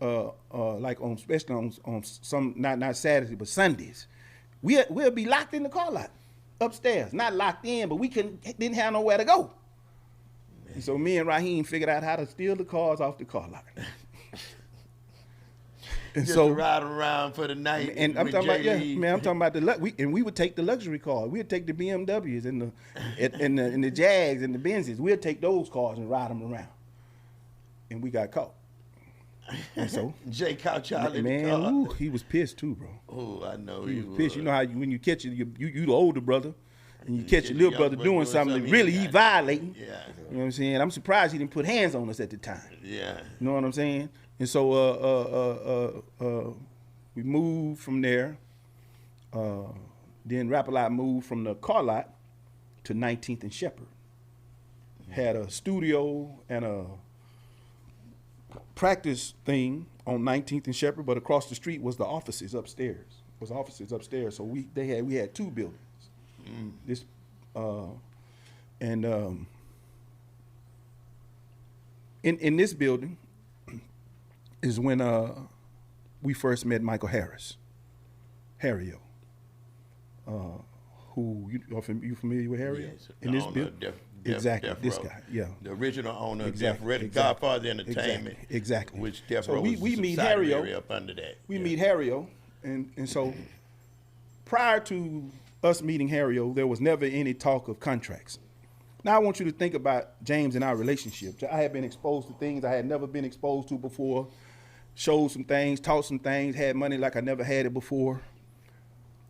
like on especially on some not Saturday but Sundays, we'll be locked in the car lot upstairs. Not locked in, but we didn't have nowhere to go. And so me and Raheem figured out how to steal the cars off the car lot. And Just so to ride around for the night. and I'm with talking about J-Lee. I'm talking about we would take the luxury cars. We'd take the BMWs and the Jags and the Benzes. We'd take those cars and ride them around. And we got caught. And so Jay caught y'all in the man, car. ooh, he was pissed too, bro. Oh, I know He he was pissed. was. You know how when you catch you the older brother, and you catch your little brother doing something that he really he got- violating. Yeah, You know what I'm saying? I'm surprised he didn't put hands on us at the time. yeah. You know what I'm saying? And so we moved from there. Then Rap-A-Lot moved from the car lot to 19th and Shepherd. Had a studio and a practice thing on 19th and Shepherd, but across the street was the offices upstairs. So we had two buildings. This in this building is when we first met Michael Harrio, who you familiar with Harrio? Yes, In the this owner building, of Death exactly Row. this guy, yeah. The original owner Exactly, of Death Row, the exactly, Godfather Entertainment. exactly. Which Death So Row we was meet a subsidiary Harrio. up under that. We Yeah. meet Harrio, and so prior to us meeting Harrio, there was never any talk of contracts. Now I want you to think about James and our relationship. I had been exposed to things I had never been exposed to before, showed some things, taught some things, had money like I never had it before.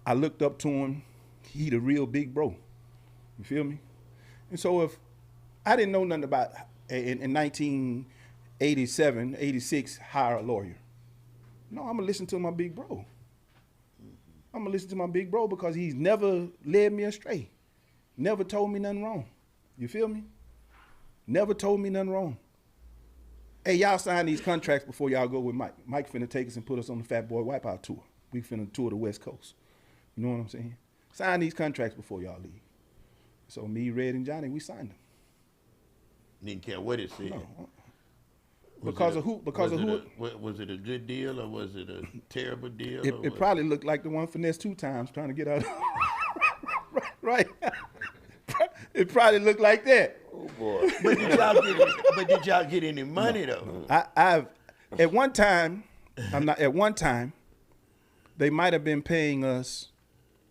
I looked up to him. He the real big bro. You feel me? And so if I didn't know nothing about, in 1987, 86, hire a lawyer. No, I'm going to listen to my big bro. I'm going to listen to my big bro because he's never led me astray. Never told me nothing wrong. You feel me? Never told me nothing wrong. Hey, y'all sign these contracts before y'all go with Mike. Mike finna take us and put us on the Fat Boy Wipeout tour. We finna tour the West Coast. You know what I'm saying? Sign these contracts before y'all leave. So me, Red, and Johnny, we signed them. Didn't care what it said. No. Was Because it of who? Because of who? Was it a good deal or was it a terrible deal? It probably looked like the one finesse 2 times trying to get out. Right. It probably looked like that. Oh boy. But did y'all get any money though? I've at one time, they might have been paying us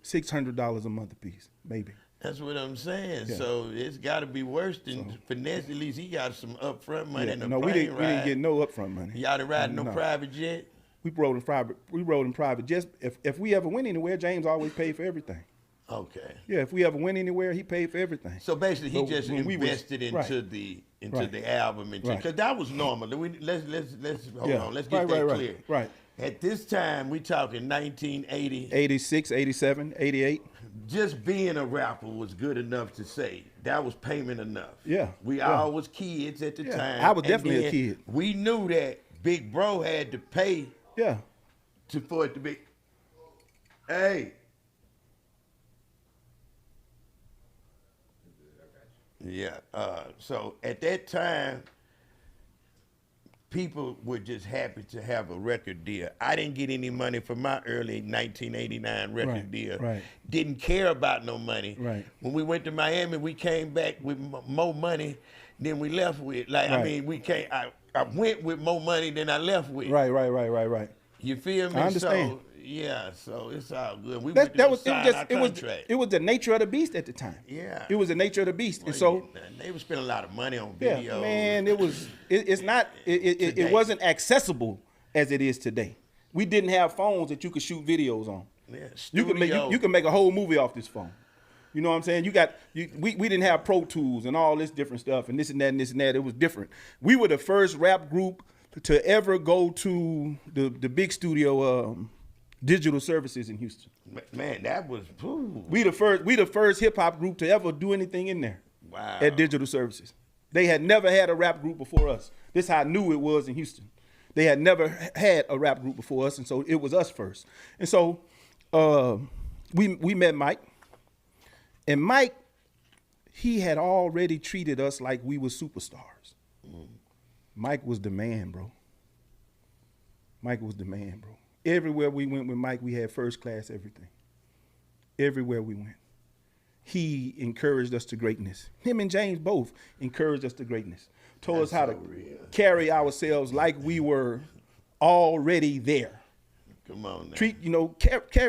$600 a month apiece, maybe. That's what I'm saying. Yeah. So it's got to be worse than finesse. At least he got some upfront money in the no, plane we didn't ride. get no upfront money. Y'all didn't ride no No. private jet. We rode in private. Just if we ever went anywhere, James always paid for everything. Okay. Yeah, if we ever went anywhere, he paid for everything. So basically, he So just when we was- invested into right. the Right. the album, because Right. that was normal. Let's hold Yeah. on. Let's get Right, that right, clear. right. At this time, we talking 1980. 86, 87, 88. Just being a rapper was good enough to say that was payment enough. Yeah, We yeah. all was kids at the Yeah, time. I was and definitely a then kid. We knew that Big Bro had to pay Yeah. for it to be. Hey. Yeah. So at that time, people were just happy to have a record deal. I didn't get any money for my early 1989 record Right, deal. right. Didn't care about no money. Right. When we went to Miami, we came back with more money than we left with. Like, I Right. mean, I went with more money than I left with. Right. You feel me? I understand. So, yeah, so it's all good. We That went was to it. sign Was our just contract. it was the nature of the beast at the time. Yeah. It was the nature of the beast, and so they were spending a lot of money on yeah, videos. man, it was. It's not. It Today. wasn't accessible as it is today. We didn't have phones that you could shoot videos on. Yeah, You can make studio. you can make a whole movie off this phone. You know what I'm saying? We didn't have Pro Tools and all this different stuff and this and that and this and that. It was different. We were the first rap group to ever go to the big studio Digital Services in Houston. Man, that was, ooh, We the first hip hop group to ever do anything in there. wow. At Digital Services. They had never had a rap group before us. This is how new it was in Houston. They had never had a rap group before us, and so it was us first. And so we met Mike, and Mike, he had already treated us like we were superstars. Mike was the man, bro. Mike was the man, bro. Everywhere we went with Mike, we had first class everything. Everywhere we went. He encouraged us to greatness. Him and James both encouraged us to greatness. Told us how to carry ourselves like we were already there. Come on now. Treat,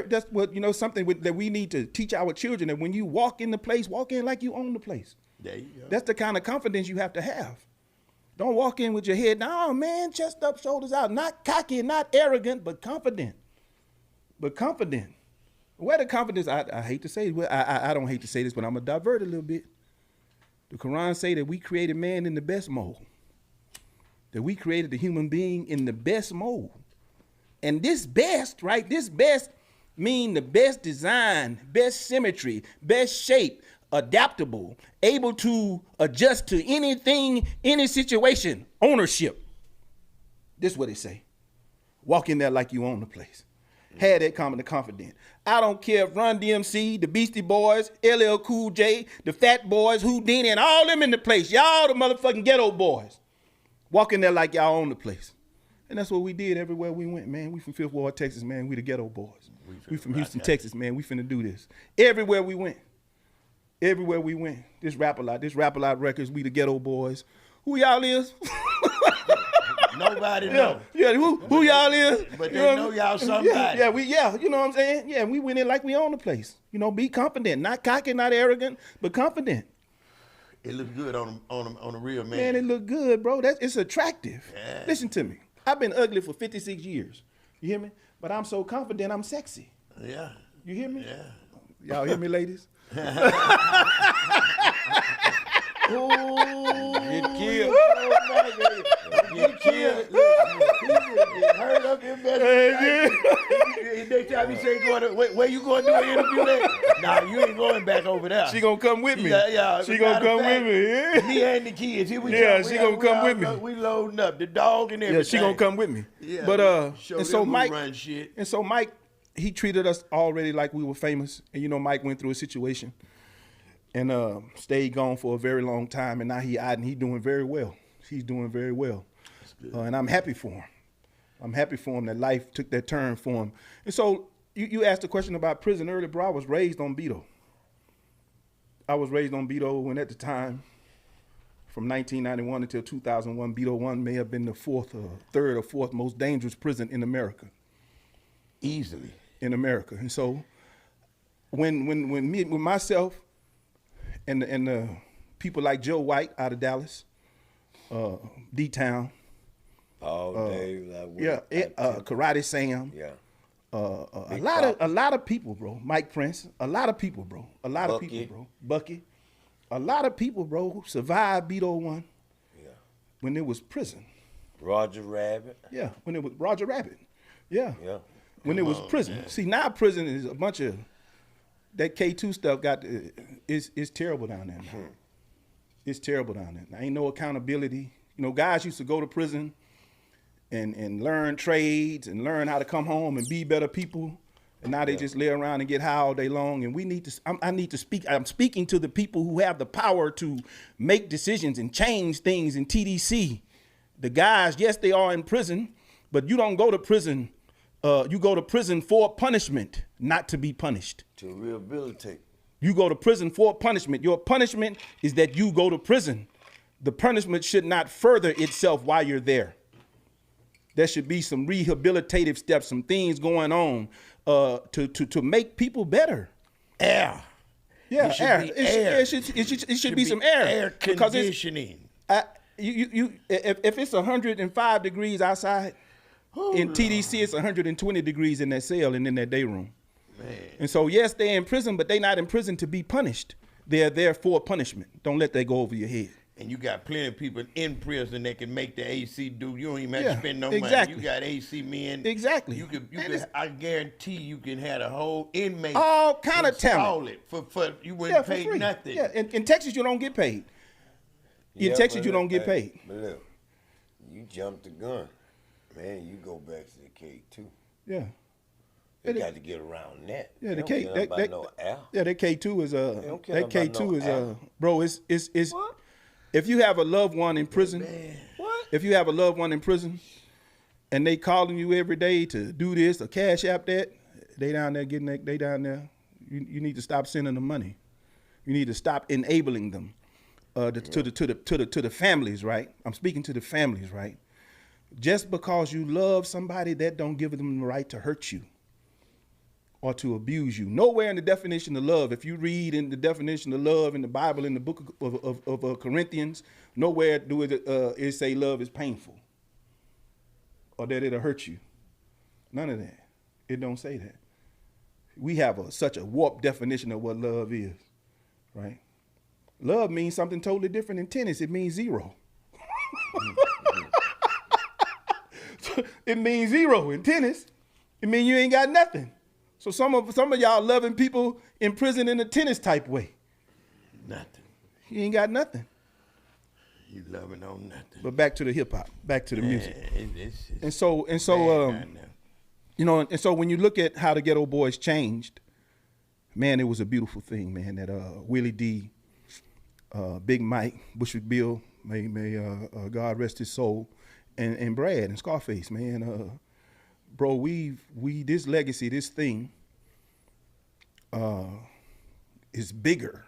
that's what, something that we need to teach our children, that when you walk in the place, walk in like you own the place. There you go. That's the kind of confidence you have to have. Don't walk in with your head down, man, chest up, shoulders out. Not cocky, not arrogant, but confident. Where the confidence, I hate to say it, I don't hate to say this, but I'm going to divert a little bit. The Quran say that we created man in the best mold. That we created the human being in the best mold. And this best, right, this best mean the best design, best symmetry, best shape, adaptable, able to adjust to anything, any situation, ownership. This is what they say. Walk in there like you own the place. Had that confident. I don't care if Run DMC, the Beastie Boys, LL Cool J, the Fat Boys, Houdini, and all them in the place. Y'all the motherfucking Ghetto Boys. Walk in there like y'all own the place. And that's what we did everywhere we went, man. We from Fifth Ward, Texas, man. We the Ghetto Boys. We from Houston, Texas, man. We finna do this. Everywhere we went. This Rap A Lot Records, we the Ghetto Boys. Who y'all is? Nobody know. Yeah, who y'all is? But they know y'all somebody. Yeah, you know what I'm saying? Yeah, we went in like we own the place. Be confident, not cocky, not arrogant, but confident. It looks good on a real man. Man, it look good, bro. It's attractive. Yeah. Listen to me. I've been ugly for 56 years. You hear me? But I'm so confident I'm sexy. Yeah. You hear me? Yeah. Y'all hear me, ladies? Get killed. Get killed. Get hurt up in bed. Next time he say, where you going to do an interview at? Nah, you ain't going back over there. She gonna come with me. Yeah. She gonna come with me. Yeah. Me and the kids. Here we go. Yeah, she gonna come with me. We loading up the dog and everything. Yeah, she gonna come with me. Yeah, but show and so them who Mike run shit. And so Mike, he treated us already like we were famous. And Mike went through a situation and stayed gone for a very long time. And now he doing very well. He's doing very well. And I'm happy for him. I'm happy for him that life took that turn for him. And so you asked a question about prison earlier, bro. I was raised on Beto. And at the time, from 1991 until 2001, Beto 1 may have been the third or fourth most dangerous prison in America. Easily. In America. And so when myself and the people like Joe White out of Dallas, D-Town, Karate Sam, a lot of people, bro. Mike Prince, a lot of people, bro. Bucky, a lot of people, bro, survived Beto 1 when it was prison. Roger Rabbit. Yeah, when it was Roger Rabbit. Yeah. When it was prison. Man. See, now prison is a bunch of that K2 stuff it's terrible down there, man. It's terrible down there. There ain't no accountability. Guys used to go to prison and learn trades and learn how to come home and be better people. And now they just lay around and get high all day long. And we need to, I need to speak. I'm speaking to the people who have the power to make decisions and change things in TDC. The guys, yes, they are in prison, but you don't go to prison. You go to prison for punishment, not to be punished. To rehabilitate. You go to prison for punishment. Your punishment is that you go to prison. The punishment should not further itself while you're there. There should be some rehabilitative steps, some things going on to make people better. Air. Yeah, air. It should be some air. Air conditioning. If it's 105 degrees outside, in TDC it's 120 degrees in that cell and in that day room. Man. And so, yes, they're in prison, but they're not in prison to be punished. They're there for punishment. Don't let that go over your head. And you got plenty of people in prison that can make the AC do. You don't even have Yeah, to spend no exactly. money. You got AC men. Exactly. You could. And it's- I guarantee you can have a whole inmate. All kind of install talent. it for you wouldn't for pay free. nothing. Yeah, in Texas you don't get paid. In Yeah, Texas but you don't look, get paid. But look, you jumped the gun. Man, you go back to the K2. Yeah. They got to get around that. Yeah, They the don't K care that, about that, no air. yeah, that K2 is don't care that about K2 no is air. bro, it's What? if you have a loved one in prison, What? if you have a loved one in prison and they calling you every day to do this or cash app that, they down there getting that, they down there. You need to stop sending them money. You need to stop enabling them to the families, right? I'm speaking to the families, right? Just because you love somebody, that don't give them the right to hurt you or to abuse you. Nowhere in the definition of love, if you read in the definition of love in the Bible, in the book of Corinthians, nowhere do it say love is painful or that it'll hurt you. None of that. It don't say that. We have such a warped definition of what love is, right? Love means something totally different in tennis. It means zero. It means zero in tennis. It means you ain't got nothing. So some of y'all loving people in prison in a tennis type way. Nothing. You ain't got nothing. You loving on nothing. But back to the hip hop, back to the music. It's And so bad now. you know, and so when you look at how the Ghetto Boys changed, man, it was a beautiful thing, man. That Willie D, Big Mike, Bushwick Bill, may God rest his soul, and Brad and Scarface, man. Bro, we this legacy, this thing, is bigger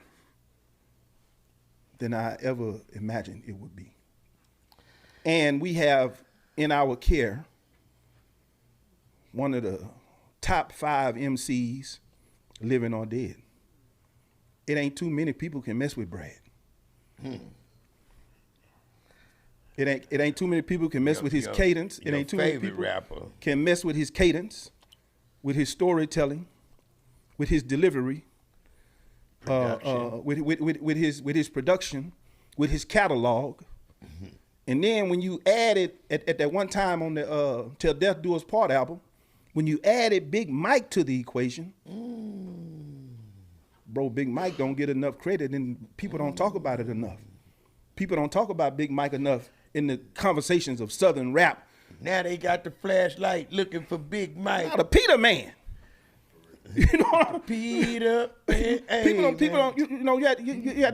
than I ever imagined it would be. And we have in our care one of the top 5 MCs living or dead. It ain't too many people can mess with Brad. It ain't too many people can mess with his cadence. It ain't too many people can mess with his cadence, with his storytelling, with his delivery, with his production, with his catalog. And then when you added at that one time on the Till Death Do Us Part album, when you added Big Mike to the equation, bro, Big Mike don't get enough credit, and people don't talk about it enough. People don't talk about Big Mike enough in the conversations of Southern rap. Now they got the flashlight looking for Big Mike. Now the Peter Man. You know, Peter. people don't. You know, you have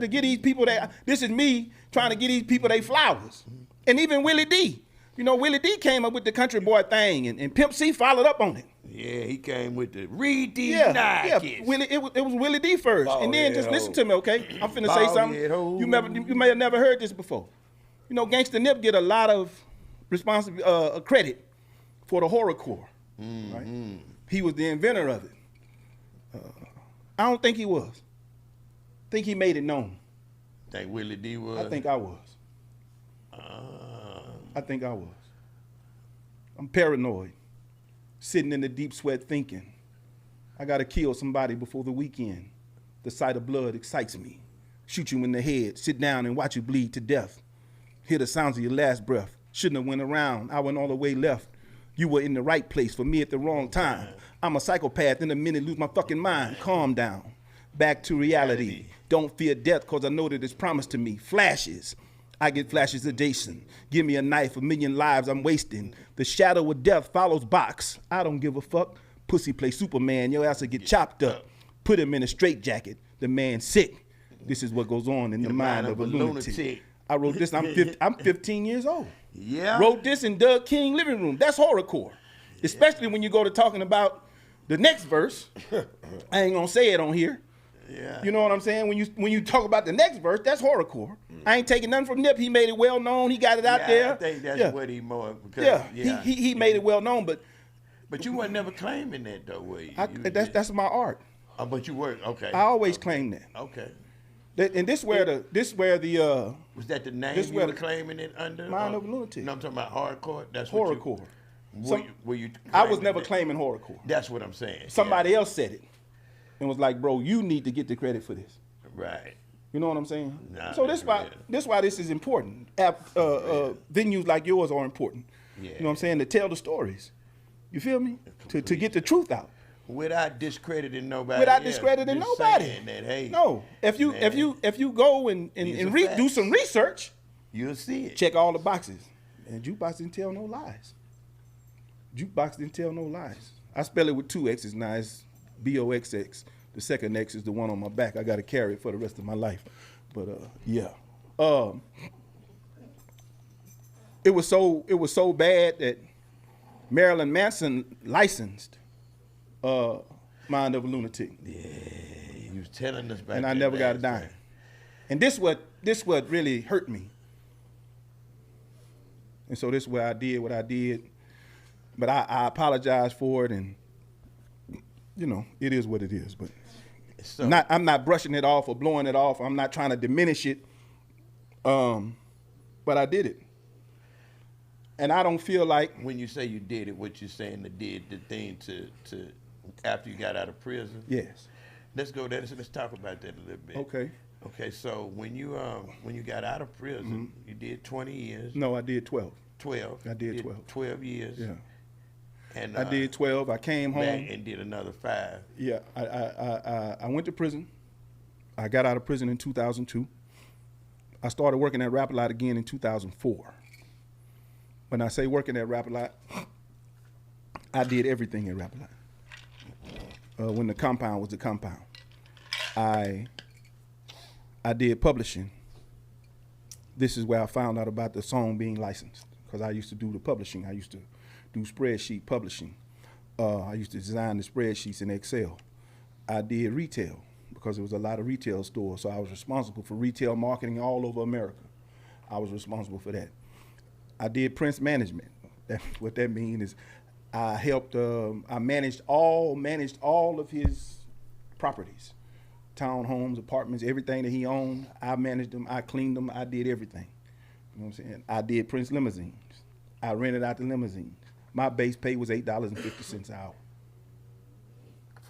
to get these people that. This is me trying to get these people their flowers, and even Willie D. You know, Willie D came up with the country boy thing, and Pimp C followed up on it. Yeah, he came with the read these Yeah, Nikes. Willie, it was Willie D first, and then just listen to me, okay? I'm finna say something. You may have never heard this before. You know, Gangsta Nip get a lot of credit for the horrorcore. Right? He was the inventor of it. I don't think he was. I think he made it known. Think Willie D was? I think I was. I'm paranoid, sitting in the deep sweat thinking, I gotta kill somebody before the weekend. The sight of blood excites me. Shoot you in the head, sit down and watch you bleed to death. Hear the sounds of your last breath. Shouldn't have went around, I went all the way left. You were in the right place for me at the wrong time. I'm a psychopath, in a minute lose my fucking mind. Calm down, back to reality. Don't fear death, cause I know that it's promised to me. Flashes, I get flashes of Jason. Give me a knife, 1,000,000 lives I'm wasting. The shadow of death follows Box. I don't give a fuck. Pussy play Superman, your ass will get chopped up. Put him in a straitjacket. The man's sick. This is what goes on in the mind of a lunatic. I wrote this, I'm 15 years old. Yeah. Wrote this in Doug King living room. That's horrorcore. Especially when you go to talking about the next verse. I ain't gonna say it on here. Yeah. You know what I'm saying? When you talk about the next verse, that's horrorcore. I ain't taking nothing from Nip. He made it well known. He got it out there. I think that's what he more. Because, He made it well known, but you weren't never claiming that though, were you? that's my art. But you were okay. I always claim that. Okay. And this where the was that the name this you where were the claiming it under? Mind of a Lunatic. No, I'm talking about hardcore. That's horrorcore. Were you I was claiming never that? claiming horrorcore. That's what I'm saying. Somebody else said it and was like, bro, you need to get the credit for this. Right. You You know what I'm saying? Nah, So that's this why this is important. Venues like yours are important. Yeah. You know what I'm saying? To tell the stories. You feel me? To get the truth out. Without discrediting nobody. Without else, discrediting just nobody. saying that, hey, No. If you go and These are do facts. some research, you'll see it. check all the boxes. And JukeBoxx didn't tell no lies. JukeBoxx didn't tell no lies. I spell it with 2 X's now. It's BOXX. The second X is the one on my back. I got to carry it for the rest of my life. But yeah. It was so bad that Marilyn Manson licensed Mind of a Lunatic. Yeah, you was telling us about And I that never got a last dime. time. And this what really hurt me. And so this is where I did what I did. But I apologize for it, and it is what it is. But So, I'm not brushing it off or blowing it off. I'm not trying to diminish it. But I did it. And I don't feel like when you say you did it, what you're saying that did the thing to after you got out of prison? yes. Let's go there. Let's talk about that a little bit. Okay. Okay, so when you got out of prison, you did 20 years. No, I did 12. 12. I did You 12. 12 years. Yeah. And I did 12. I came back home. and did another 5. Yeah, I went to prison. I got out of prison in 2002. I started working at Rap A Lot again in 2004. When I say working at Rap A Lot, I did everything at Rap A Lot. When the compound was the compound, I did publishing. This is where I found out about the song being licensed, because I used to do the publishing. I used to do spreadsheet publishing. I used to design the spreadsheets in Excel. I did retail because there was a lot of retail stores, so I was responsible for retail marketing all over America. I was responsible for that. I did Prince management. What that means is I helped. I managed all of his properties, townhomes, apartments, everything that he owned. I managed them. I cleaned them. I did everything. You know what I'm saying? I did Prince limousines. I rented out the limousines. My base pay was $8.50 an hour.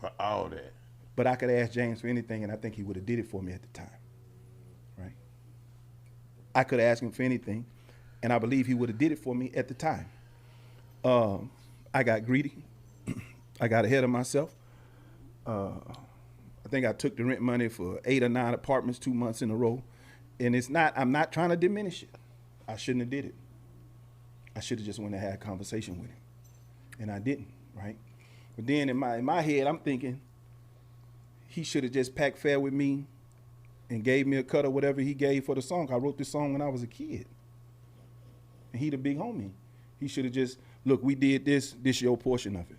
For all that. But I could ask James for anything, and I think he would have did it for me at the time, right? I could ask him for anything, and I believe he would have did it for me at the time. I got greedy. I got ahead of myself. I think I took the rent money for 8 or 9 apartments 2 months in a row, and I'm not trying to diminish it. I shouldn't have did it. I should have just went and had a conversation with him, and I didn't, right? But then in my head, I'm thinking, he should have just packed fair with me and gave me a cut of whatever he gave for the song. I wrote this song when I was a kid. And he the big homie. He should have just, look, we did this your portion of it.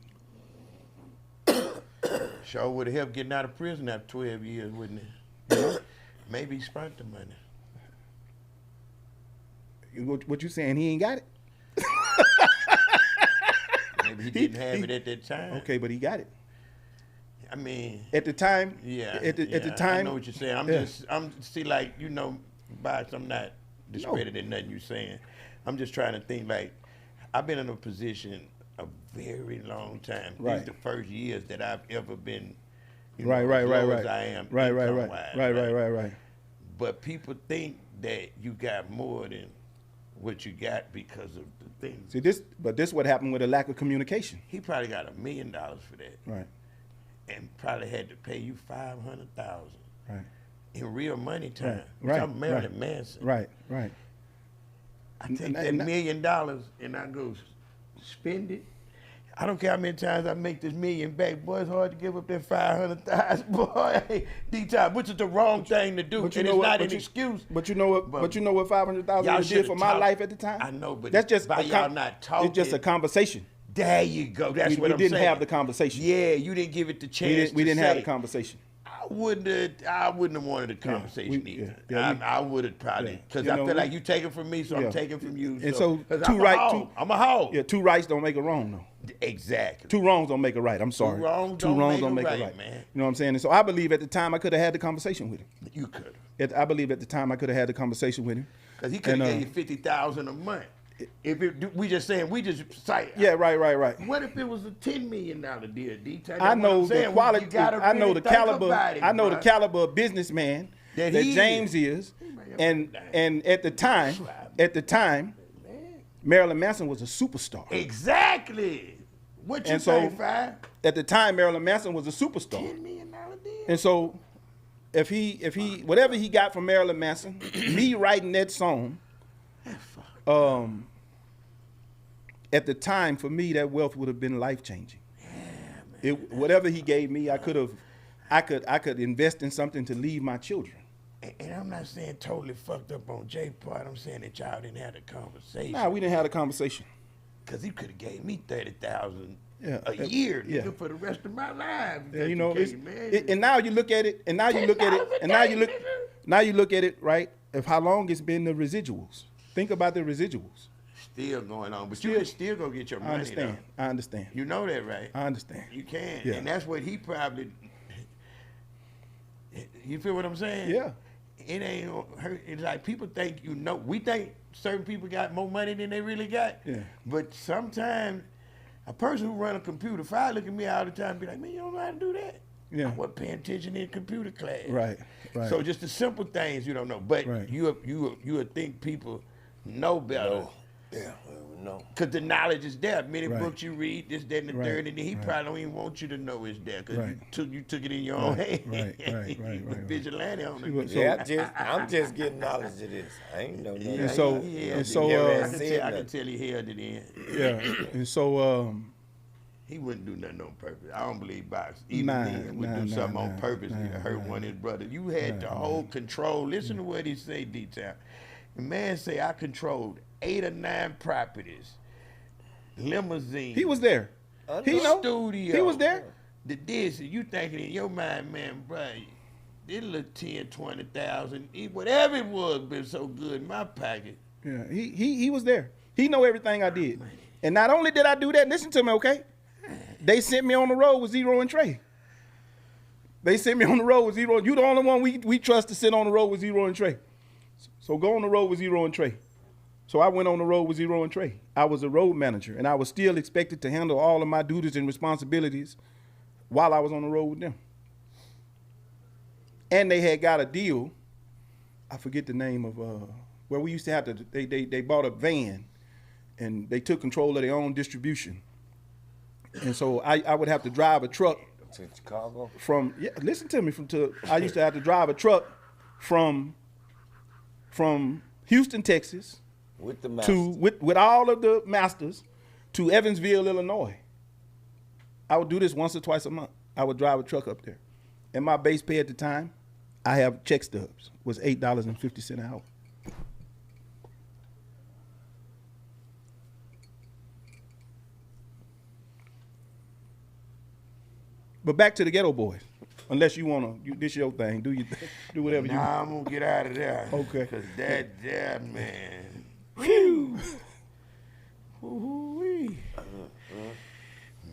Sure would have helped getting out of prison after 12 years, wouldn't it? Maybe he spent the money. What you saying, he ain't got it? Maybe he didn't have it at that time. Okay, but he got it. I mean, At the time, yeah. At the yeah, time, I know what you're saying. I'm see, like, Box, I'm not discrediting nothing you're saying. I'm just trying to think, like, I've been in a position a very long time. Right. These are the first years that I've ever been, right, as low right. as I am. Right. income-wise, Right. But people think that you got more than what you got because of the things. See this what happened with a lack of communication. He probably got $1 million for that, Right. and probably had to pay you $500,000 Right. in real money time. Right. I'm Marilyn Manson. Right. I take that $1 million and I go spend it. I don't care how many times I make this million back, boy. It's hard to give up that 500,000, boy. D-time, which is the wrong thing to do, and it's not an excuse. But you know what? But you know what Y'all 500,000 shoulda did for my talked. life at the time? I know, but that's just by y'all not talking. It's just a conversation. There you go. That's We what I'm saying. didn't have the conversation. Yeah, you didn't give it the chance. We didn't to have say. the conversation. I wouldn't have wanted a conversation either. yeah, I would have probably, because You I know, feel like you taking from me, so yeah. I'm taking from you. And so 'cause two I'm a right, hog. I'm a hog. Yeah, 2 rights don't make a wrong though. Exactly. 2 wrongs don't make a right. I'm sorry. 2 wrongs Two don't wrongs make a make a right, right, man. You know what I'm saying? And so I believe at the time I could have had the conversation with him. You could. I believe at the time I could have had the conversation with him. Because he could have And, gave you $50,000 a month. If we just say, Yeah, right. What if it was a $10 million deal, D? I know the quality. I know the caliber. About it, I know the bro. caliber of businessman That that he James is. And at the time, Marilyn Manson was a superstar. Exactly. What you And so think, Five? at the time, Marilyn Manson was a superstar. $10 million deal. And so if he whatever he got from Marilyn Manson, me writing that song, at the time for me that wealth would have been life changing. Yeah, whatever he gave me, I could invest in something to leave my children. And I'm not saying totally fucked up on Jay part. I'm saying that y'all didn't have a conversation. Nah, we didn't have a conversation. Cause he could have gave me $30,000 Yeah, a year, yeah. nigga, for the rest of my life. Yeah, you know, and now you look at it, and now you look at it, and now you look at it, right? Of how long it's been the residuals. Think about the residuals. Still going on, but you can still go get your money. I understand. You know that, right? I understand. You can, Yeah. and that's what he probably. You feel what I'm saying? Yeah. It ain't hurt. It's like people think we think certain people got more money than they really got. Yeah. But sometimes a person who run a computer, if I look at me all the time and be like, man, you don't know how to do that. Yeah. I wasn't paying attention in computer class. Right. Right. So just the simple things you don't know. But Right. you would think people know better. Yeah, no. Because the knowledge is there. Many Right. books you read, this, that, and the Right. third, and then he Right. probably don't even want you to know it's there because Right. you took it in your own hand. Right. You vigilante on See what- it. So- Yeah, I'm just getting knowledge of this. I ain't know nothing. And so- he and held so, it in. uh, I can tell he held it in. Yeah. And so He wouldn't do nothing on purpose. I don't believe Box. Even Nah, then would nah, do nah, something on nah, purpose to nah, hurt one of his brothers. You had to hold control. Listen to what he say, D-Town. The man say, I controlled 8 or 9 properties, limousine. he was there. He know. Studio. He was there. The this, you thinking in your mind, man, bro, this little 10, 20,000, whatever it was, been so good in my pocket. Yeah. He was there. He know everything I did. And not only did I do that, listen to me, okay? They sent me on the road with Zero and Trey. They sent me on the road with Zero. You the only one we trust to sit on the road with Zero and Trey. So go on the road with Zero and Trey. So I went on the road with Zero and Trey. I was a road manager, and I was still expected to handle all of my duties and responsibilities while I was on the road with them. And they had got a deal. I forget the name of where we used to have to. They bought a van, and they took control of their own distribution. And so I would have to drive a truck To Chicago? listen to me, I used to have to drive a truck from Houston, Texas, With the master. with all of the masters to Evansville, Illinois. I would do this once or twice a month. I would drive a truck up there. And my base pay at the time, I have check stubs, was $8.50 an hour. But back to the Ghetto Boys. Unless you wanna, this your thing. Do whatever you. Nah, I'm gonna get out of there. Okay. Cause that man. Whew. Woo-wee.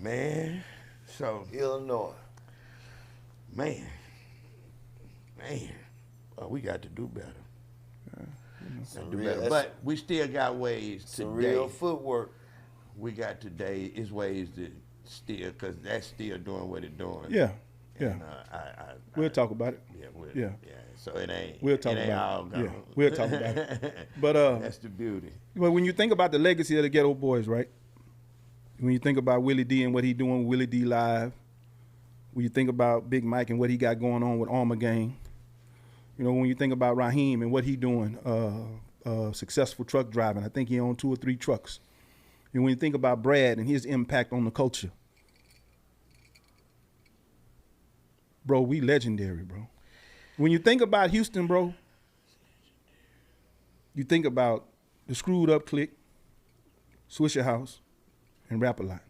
Man. So Illinois. man. Oh, we got to do better. But we still got ways Some today. real footwork. We got today is ways to still, cause that's still doing what it's doing. Yeah. Yeah. And, We'll talk about it. Yeah. So it ain't. We'll talk it ain't about all it. gone. Yeah, we'll talk about it. But that's the beauty. well, when you think about the legacy of the Ghetto Boys, right? When you think about Willie D and what he doing with Willie D Live, when you think about Big Mike and what he got going on with Armor Gang, you know, when you think about Raheem and what he doing, successful truck driving, I think he owned 2 or 3 trucks. And when you think about Brad and his impact on the culture, bro, we legendary, bro. When you think about Houston, bro, you think about the Screwed Up Clique, Swisher House, and Rap A Lot.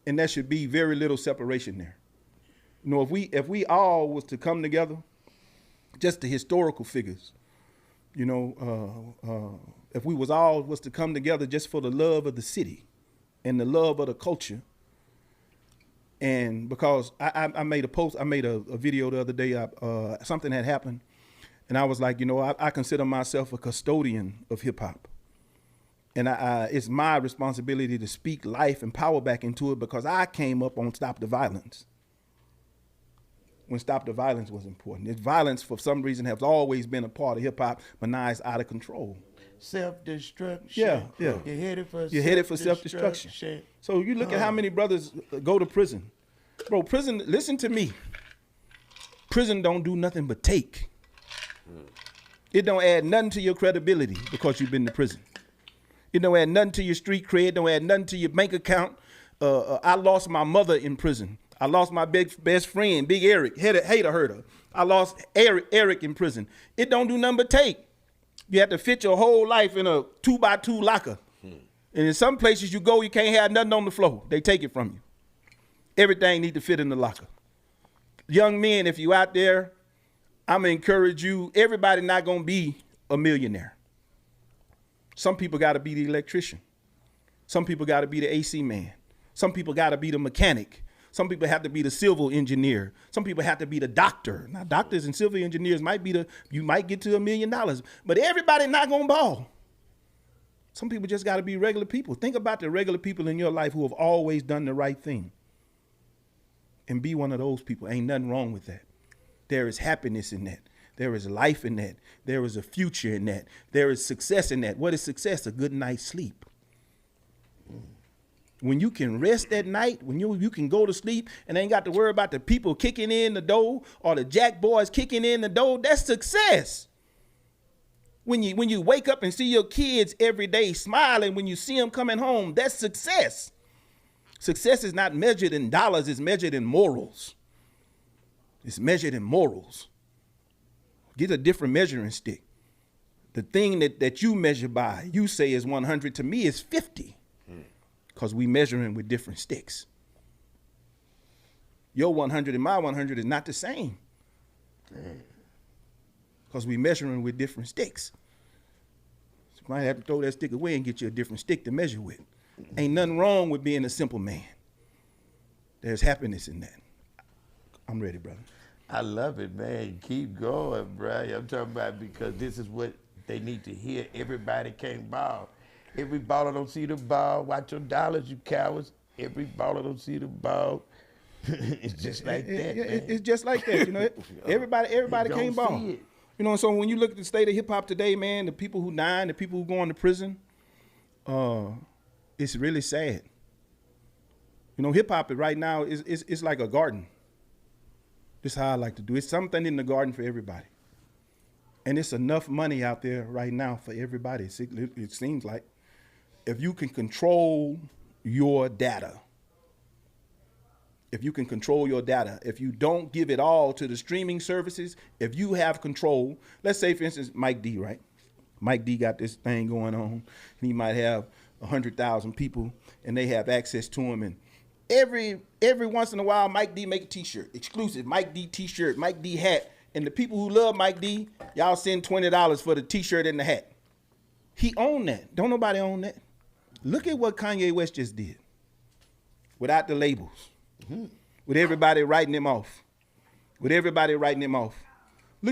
And there should be very little separation there. You know, if we all was to come together, just the historical figures, you know, if we was to come together just for the love of the city and the love of the culture. And because I made a post, I made a video the other day, something had happened, and I was like, you know, I consider myself a custodian of hip hop. And it's my responsibility to speak life and power back into it because I came up on Stop the Violence. when Stop the Violence was important. This violence, for some reason, has always been a part of hip hop, but now it's out of control. Self-destruction. Yeah. You're headed for self-destruction. So you look at how many brothers go to prison. Bro, prison, listen to me. Prison don't do nothing but take. It don't add nothing to your credibility because you've been to prison. It don't add nothing to your street cred. It don't add nothing to your bank account. I lost my mother in prison. I lost my best friend, Big Eric, hater herder. I lost Eric in prison. It don't do nothing but take. You have to fit your whole life in a 2x2 locker. And in some places you go, you can't have nothing on the floor. They take it from you. Everything need to fit in the locker. Young men, if you out there, I'm gonna encourage you, everybody not gonna be a millionaire. Some people gotta be the electrician. Some people gotta be the AC man. Some people gotta be the mechanic. Some people have to be the civil engineer. Some people have to be the doctor. Now, doctors and civil engineers you might get to $1 million, but everybody not gonna ball. Some people just gotta be regular people. Think about the regular people in your life who have always done the right thing. And be one of those people. Ain't nothing wrong with that. There is happiness in that. There is life in that. There is a future in that. There is success in that. What is success? A good night's sleep. When you can rest at night, when you can go to sleep and ain't got to worry about the people kicking in the door or the jack boys kicking in the door, that's success. When you wake up and see your kids every day smiling, when you see them coming home, that's success. Success is not measured in dollars, it's measured in morals. It's measured in morals. Get a different measuring stick. The thing that you measure by, you say is 100, to me is 50. Because we measuring with different sticks. Your 100 and my 100 is not the same. Because we measuring with different sticks. So you might have to throw that stick away and get you a different stick to measure with. Ain't nothing wrong with being a simple man. There's happiness in that. I'm ready, brother. I love it, man. Keep going, bro. I'm talking about because this is what they need to hear. Everybody can't ball. Every baller don't see the ball. Watch your dollars, you cowards. Every baller don't see the ball. It's just like that, man. It's just like that, you know. Everybody can't ball. You know, so when you look at the state of hip hop today, man, the people who dying, the people who going to prison, it's really sad. You know, hip hop right now is like a garden. This is how I like to do it. It's something in the garden for everybody. And it's enough money out there right now for everybody, it seems like. If you can control your data, if you don't give it all to the streaming services, if you have control, let's say, for instance, Mike D, right? Mike D got this thing going on, and he might have 100,000 people, and they have access to him, and every once in a while, Mike D make a t-shirt, exclusive Mike D t-shirt, Mike D hat, and the people who love Mike D, y'all send $20 for the t-shirt and the hat. He owned that. Don't nobody own that. Look at what Kanye West just did. Without the labels. With everybody writing him off. Look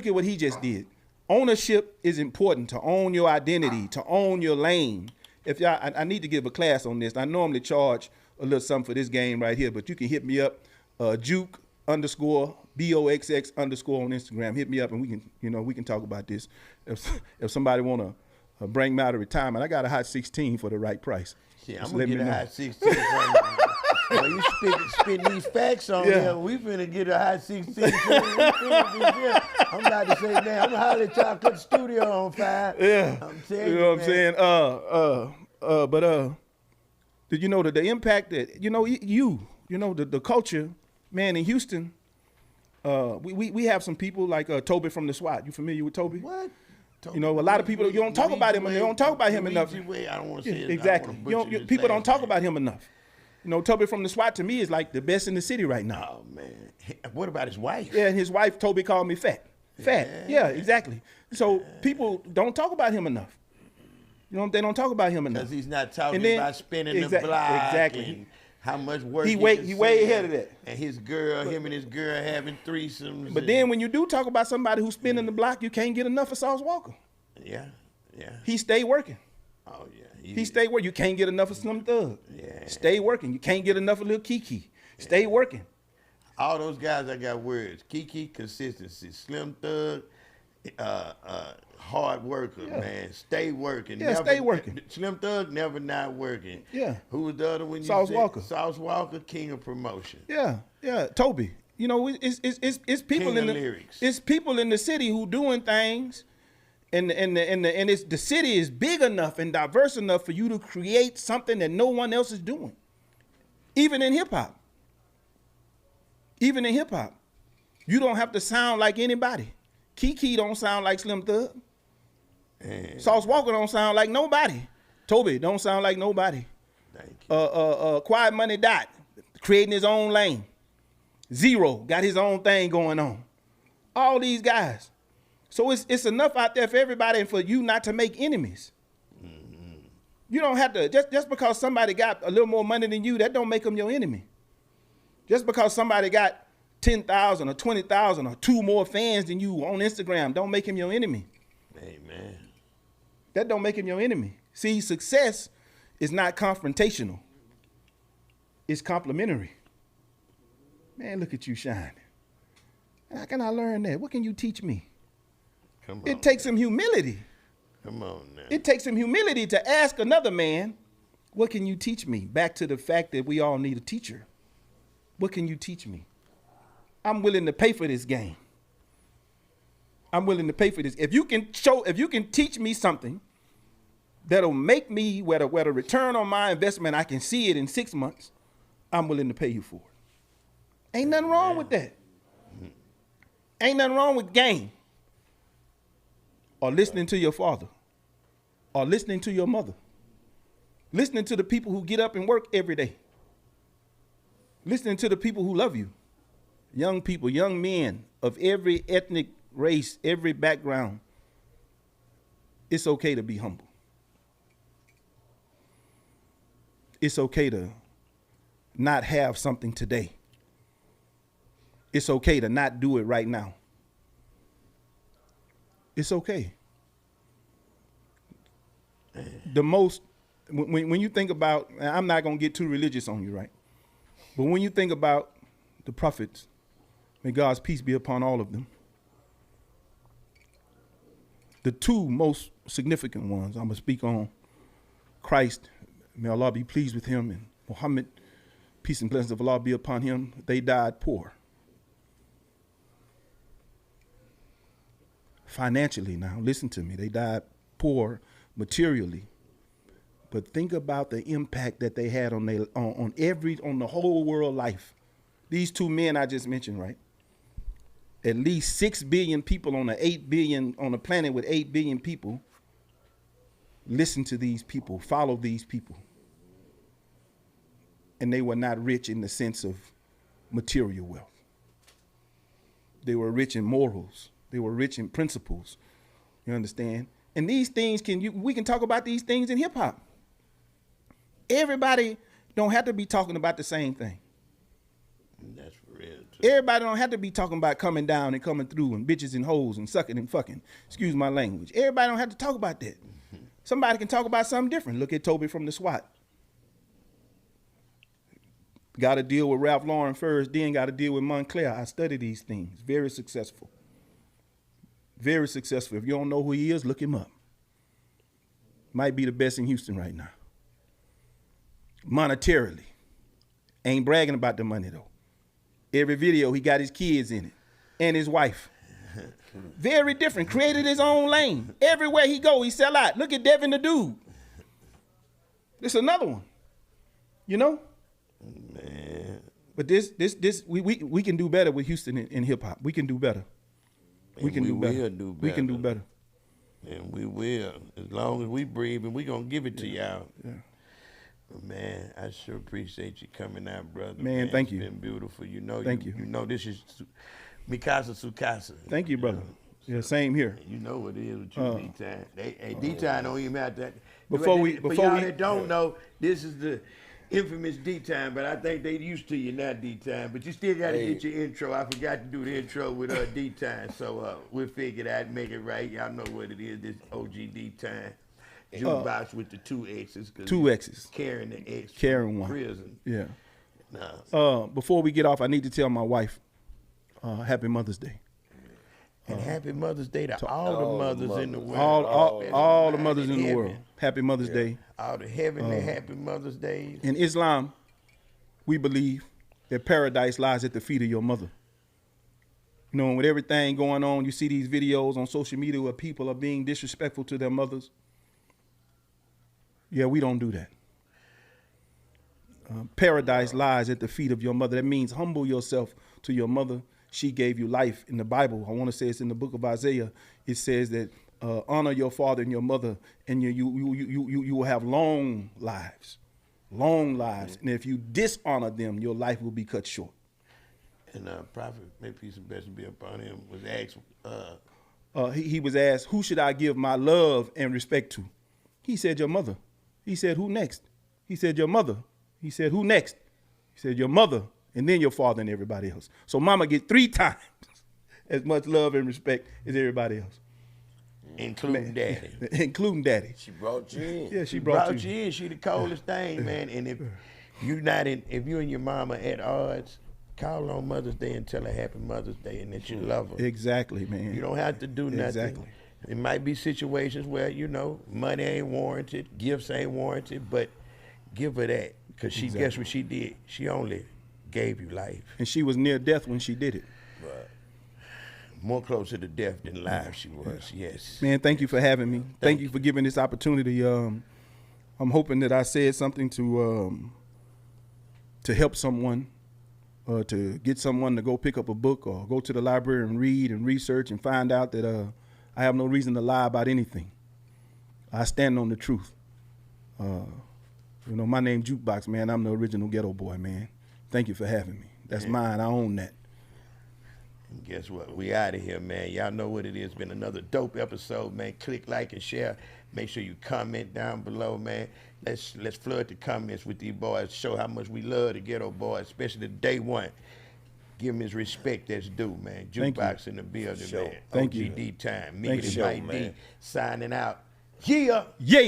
at what he just did. Ownership is important, to own your identity, to own your lane. If y'all, I need to give a class on this. I normally charge a little something for this game right here, but you can hit me up, Juke_BOXX_ on Instagram. Hit me up and we can talk about this. If somebody wanna bring me out of retirement, I got a hot 16 for the right price. Yeah, I'm gonna get a hot 16 from you. When you spit these facts on here, we finna get a hot 16. I'm about to say, man, I'm gonna holler at y'all, put the studio on fire. Yeah, I'm telling you, know what I'm saying? Did you know that the impact that the culture, man, in Houston, we have some people like Toby from the SWAT. You familiar with Toby? What? You know, a lot of people, you don't talk about him, and they don't talk about him enough. I don't want to say it. Exactly. People don't talk about him enough. You know, Toby from the SWAT to me is like the best in the city right now. Oh, man. What about his wife? Yeah, and his wife, Toby, called me fat. Yeah, exactly. So people don't talk about him enough. You know, they don't talk about him enough. Because he's not talking about spinning the block. Exactly. And how much work he way ahead of that. And him and his girl having threesomes. But then when you do talk about somebody who's spinning the block, you can't get enough of Sauce Walker. Yeah. He stay working. Oh, yeah. He stay working. You can't get enough of Slim Thug. Yeah. Stay working. You can't get enough of Lil Kiki. Stay working. All those guys I got words. Kiki, consistency. Slim Thug, hard worker, man. Stay working. Yeah, stay working. Slim Thug never not working. Yeah. Who was the other one you Sauce said? Walker. Sauce Walker, king of promotion. Yeah, Toby. You know, it's people King in of the lyrics. it's people in the city who doing things, and it's the city is big enough and diverse enough for you to create something that no one else is doing. Even in hip hop. Even in hip hop, you don't have to sound like anybody. Kiki don't sound like Slim Thug. Sauce Walker don't sound like nobody. Toby don't sound like nobody. Thank you. Quiet Money Dot, creating his own lane. Zero got his own thing going on. All these guys. So it's enough out there for everybody and for you not to make enemies. Mm-hmm. You don't have to, just because somebody got a little more money than you, that don't make them your enemy. Just because somebody got 10,000 or 20,000 or 2 more fans than you on Instagram, don't make him your enemy. Amen. That don't make him your enemy. See, success is not confrontational. It's complementary. Man, look at you shining. How can I learn that? What can you teach me? Come on. It takes some humility. Come on now. It takes some humility to ask another man, what can you teach me? Back to the fact that we all need a teacher. What can you teach me? I'm willing to pay for this game. I'm willing to pay for this. If you can teach me something that'll make me, where the return on my investment, I can see it in 6 months, I'm willing to pay you for it. Ain't nothing wrong with that. Ain't nothing wrong with game. Or listening to your father. Or listening to your mother. Listening to the people who get up and work every day. Listening to the people who love you. Young people, young men of every ethnic race, every background. It's okay to be humble. It's okay to not have something today. It's okay to not do it right now. It's okay. The most, when you think about, I'm not going to get too religious on you, right? But when you think about the prophets, may God's peace be upon all of them. The 2 most significant ones, I'm going to speak on Christ, may Allah be pleased with him, and Muhammad, peace and blessings of Allah be upon him. They died poor. Financially now, listen to me, they died poor materially. But think about the impact that they had on the whole world life. These 2 men I just mentioned, right? At least 6 billion people on a planet with 8 billion people. Listen to these people, follow these people. And they were not rich in the sense of material wealth. They were rich in morals. They were rich in principles. You understand? And these things we can talk about these things in hip hop. Everybody don't have to be talking about the same thing. That's real too. Everybody don't have to be talking about coming down and coming through and bitches and hoes and sucking and fucking. Excuse my language. Everybody don't have to talk about that. Somebody can talk about something different. Look at Toby from the SWAT. Got to deal with Ralph Lauren first, then got to deal with Montclair. I study these things. Very successful. Very successful. If you don't know who he is, look him up. Might be the best in Houston right now. Monetarily. Ain't bragging about the money though. Every video he got his kids in it and his wife. Very different. Created his own lane. Everywhere he go, he sell out. Look at Devin the Dude. This another one. You know? Man. But we can do better with Houston in hip hop. We can do better. We can do better. We can do better. And we will. As long as we breathe, and we gonna give it to y'all. Yeah. But man, I sure appreciate you coming out, brother. Man, thank you. It's been beautiful. You know, Thank you. You know this is Mikasa Sukasa. Thank you, brother. Yeah, same here. You know what it is with you, D-Time. D-Time don't even have that. Before y'all that don't know, this is the infamous D-Time, but I think they used to you now, D-Time. But you still got to get your intro. I forgot to do the intro with D-Time, so we'll figure it out and make it right. Y'all know what it is, this OG D-Time. JukeBoxx with the 2 X's. 2 X's. Carrying the X. Carrying one. Prison. Yeah. Nah. Before we get off, I need to tell my wife, Happy Mother's Day. And happy Mother's Day to all the mothers in the world. All the mothers in the world. Happy Mother's Day. All the heavenly happy Mother's Days. In Islam, we believe that paradise lies at the feet of your mother. You know, with everything going on, you see these videos on social media where people are being disrespectful to their mothers. Yeah, we don't do that. Paradise lies at the feet of your mother. That means humble yourself to your mother. She gave you life. In the Bible, I want to say it's in the book of Isaiah, it says that honor your father and your mother, and you will have long lives. Long lives. And if you dishonor them, your life will be cut short. And Prophet, may peace and blessings be upon him, was asked. He was asked, who should I give my love and respect to? He said, your mother. He said, who next? He said, your mother. He said, who next? He said, your mother, and then your father and everybody else. So mama get 3 times as much love and respect as everybody else. Including daddy. Including daddy. She brought you in. Yeah, she brought you in. She the coldest thing, man. And if you and your mama at odds, call on Mother's Day and tell her Happy Mother's Day and that you love her. Exactly, man. You don't have to do nothing. Exactly. It might be situations where, you know, money ain't warranted, gifts ain't warranted, but give her that. Because she, guess what she did? She only gave you life. And she was near death when she did it. Right. More closer to death than life she was, yes. Man, thank you for having me. Thank you for giving this opportunity. I'm hoping that I said something to help someone, to get someone to go pick up a book or go to the library and read and research and find out that I have no reason to lie about anything. I stand on the truth. You know, my name JukeBoxx, man. I'm the original Ghetto Boy, man. Thank you for having me. That's mine. I own that. And guess what? We out of here, man. Y'all know what it is. Been another dope episode, man. Click, like, and share. Make sure you comment down below, man. Let's flood the comments with these boys. Show how much we love the Ghetto Boys, especially the day one. Give him his respect that's due, man. JukeBoxx in the building, man. Thank you. OGD time. Thank Mickey you. Mike D signing out. Yeah. Yeah.